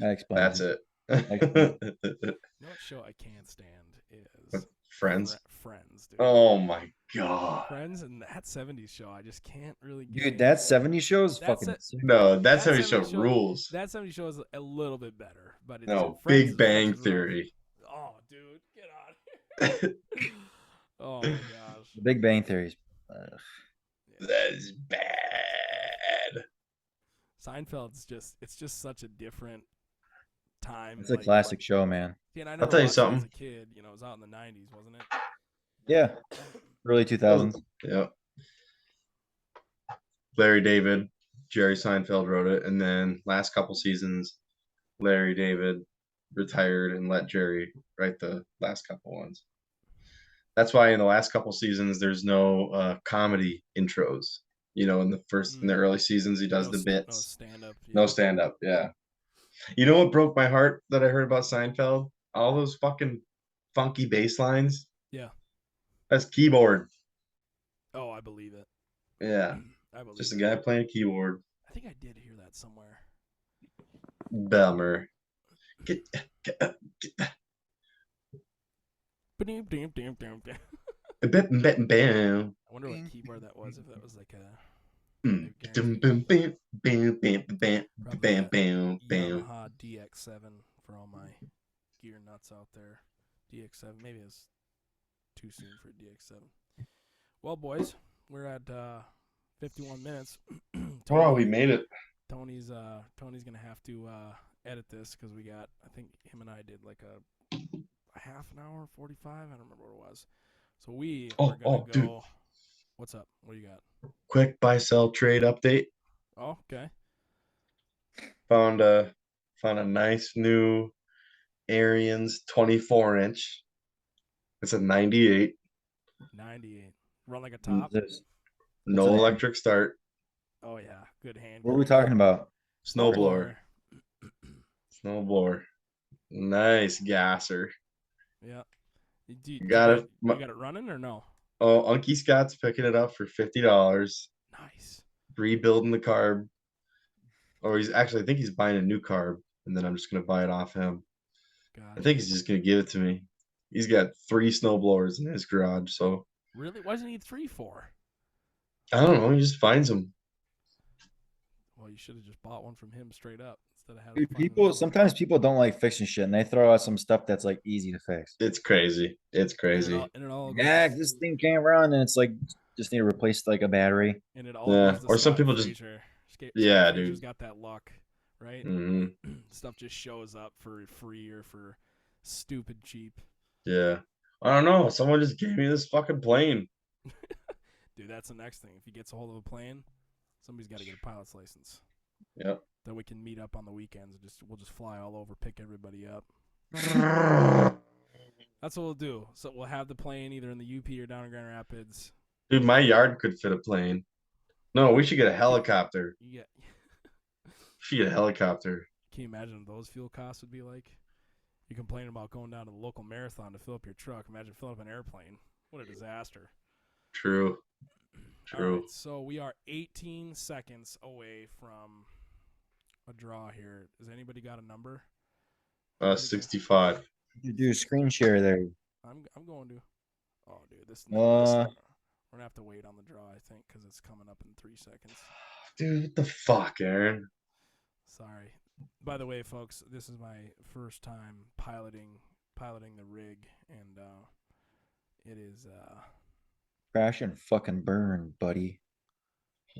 That explains That's it. it. You know what show I can't stand is Friends. Friends, dude. Oh my god. Friends and that '70s show, I just can't really get. Dude, that 70 show is That's fucking it. sick. No, that's how That you show 70s show- rules. That '70s show is a little bit better, but it's No, Friends Big Bang is really- Theory. Oh, dude, get out of here. Oh my gosh. The Big Bang Theory. That's bad. Seinfeld's it's just such a different time. It's a classic show, man. Yeah, and I I'll never tell you watched it as something. a kid, it was out in the '90s, wasn't it? Yeah. Early 2000s. Yep. Larry David, Jerry Seinfeld wrote it, and then last couple seasons, Larry David retired and let Jerry write the last couple ones. That's why in the last couple seasons there's no comedy intros. In the early seasons he does the bits. No stand up. Yeah. You know what broke my heart that I heard about Seinfeld? All those fucking funky bass lines. Yeah. That's keyboard. Oh, I believe it. Yeah. I believe Just a it. guy playing keyboard. I think I did hear that somewhere. Bummer. Get Ba-dum, dum, dum, dum, dum. bam. I wonder what keyboard that was. If that was like a Yamaha DX7 for all my gear nuts out there. DX7. Maybe it's too soon for a DX7. Well, boys, we're at 51 minutes. Oh, we made it. Tony's gonna have to edit this because we got. I think him and I did like a half an hour, 45. I don't remember what it was. So we are gonna go. Dude. What's up? What do you got? Quick buy sell trade update. Oh, okay. Found a nice new Arians 24-inch. It's a 98. 98. Run like a top. No an electric start. Oh yeah, good hand. What are we talking about? Snowblower. Snowblower. Nice gasser. Yeah. You Got it. you got it running or no? Oh, Unky Scott's picking it up for $50. Nice. Rebuilding the carb. Or I think he's buying a new carb, and then I'm just gonna buy it off him. I think he's just gonna give it to me. He's got 3 snowblowers in his garage, so Really? Why doesn't he need 3 for? I don't know. He just finds them. Well, you should have just bought one from him straight up instead of having Dude, sometimes people don't like fixing shit, and they throw out some stuff that's like easy to fix. It's crazy. It's crazy. And it all Yeah, this thing can't run, and it's like just need to replace like a battery. And it all Yeah, goes to or some Scott people Frazier. Yeah, Frazier's dude. got that luck, right? hmm Stuff just shows up for free or for stupid cheap. Yeah. I don't know. Someone just gave me this fucking plane. Dude, that's the next thing. If he gets a hold of a plane, somebody's got to get a pilot's license. Yep. Then we can meet up on the weekends. We'll just fly all over, pick everybody up. That's what we'll do. So we'll have the plane either in the UP or down in Grand Rapids. Dude, my yard could fit a plane. No, we should get a helicopter. You get. We should get a helicopter. Can you imagine what those fuel costs would be like? You complain about going down to the local marathon to fill up your truck. Imagine filling up an airplane. What a disaster. True. All True. right, so we are 18 seconds away from a draw here. Has anybody got a number? 65. You do a screen share there. I'm going to. Oh, dude, this. Uh, We're gonna have to wait on the draw, I think, because it's coming up in 3 seconds. Dude, what the fuck, Aaron? Sorry. By the way, folks, this is my first time piloting the rig, and it is crash and fucking burn, buddy.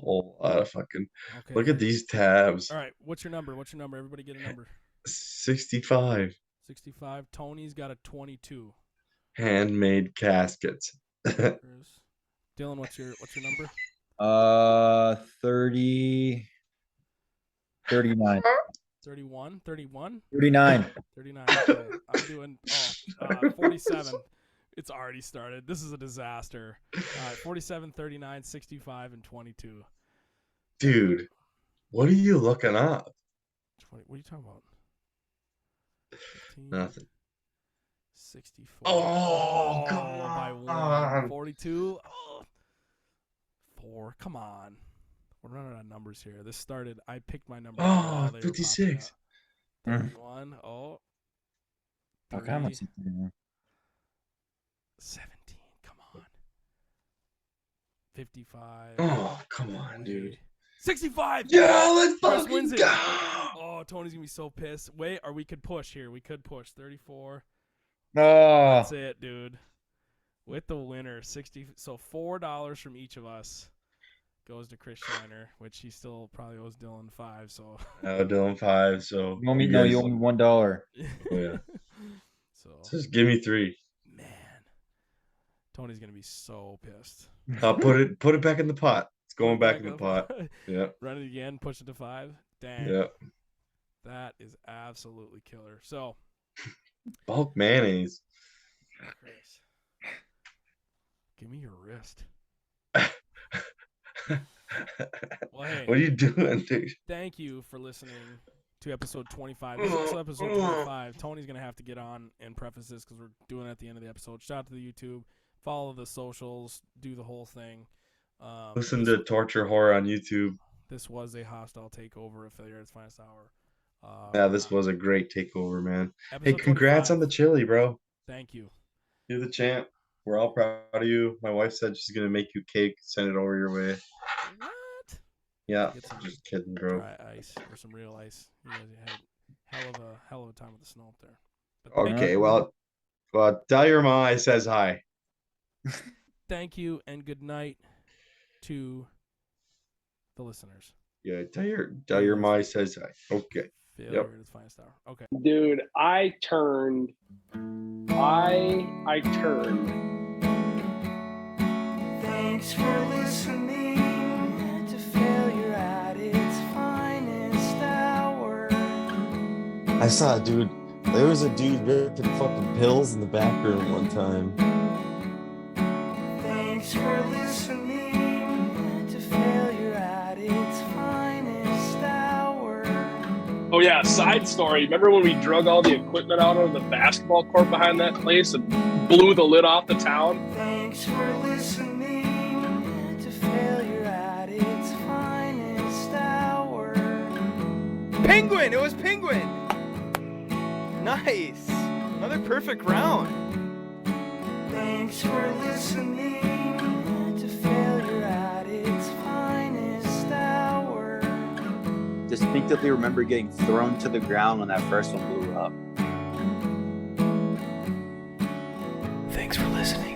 Whole lot of fucking. okay. Look at these tabs. All right, what's your number? Everybody get a number. 65. 65. Tony's got a 22. Handmade caskets. Dylan, what's your number? 30, 39. 31? 31? 39. 39. Okay. I'm doing 47. It's already started. This is a disaster. 47, 39, 65, and 22. Dude, what are you looking up? 20, what are you talking about? 15, Nothing. 64. Oh, come by 1. on. 42. Oh. 4. Come on. We're running out of numbers here. This started. I picked my number. Oh, they were 56. popping out. 31. Oh. Fuck, how much? 17. Come on. 55. Oh, come on, dude. 65. Yeah, let's Chris fucking wins it. go. Oh, Tony's gonna be so pissed. Wait, or we could push here. We could push 34. Oh, That's it, dude. With the winner, 60. So $4 from each of us goes to Chris Shiner, which he still probably owes Dylan 5. So. Dylan 5. So you owe me you no, guys- you owe me $1. Oh, yeah. So. Just give me 3. Man, Tony's gonna be so pissed. I'll put it back in the pot. It's going back in the up. pot. Yeah. Run it again. Push it to 5. Dang. Yeah. That is absolutely killer. So. Bulk mayonnaise. Chris, give me your wrist. Well, hey, What are you doing, dude? thank you for listening to episode 25. This is also episode 25. Tony's going to have to get on and preface this because we're doing it at the end of the episode. Shout out to the YouTube. Follow the socials. Do the whole thing. Listen to Torture Horror on YouTube. This was a hostile takeover of Failure at its Finest Hour. Yeah, this was a great takeover, man. Hey, episode congrats 25. on the chili, bro. Thank you. You're the champ. We're all proud of you. My wife said she's gonna make you cake, send it over your way. What? Yeah, Get some just kidding, bro. Dry ice or some real ice. You guys had hell of a time with the snow up there. But Okay, well, tell your ma I says hi. thank you and good night to the listeners. Yeah, tell your ma I says hi. Okay. Failure at its finest hour. Okay. Dude, I turned. Thanks for listening to Failure at its Finest Hour. I saw a dude. There was a dude ripping fucking pills in the back room one time. Thanks for listening to Failure at its Finest Hour. Oh yeah, side story. Remember when we drug all the equipment out of the basketball court behind that place and blew the lid off the town? Thanks for listening to failure at its finest hour. Penguin! It was Penguin! Nice! Another perfect round. Thanks for listening to failure at its finest hour. Distinctively remember getting thrown to the ground when that first one blew up. Thanks for listening.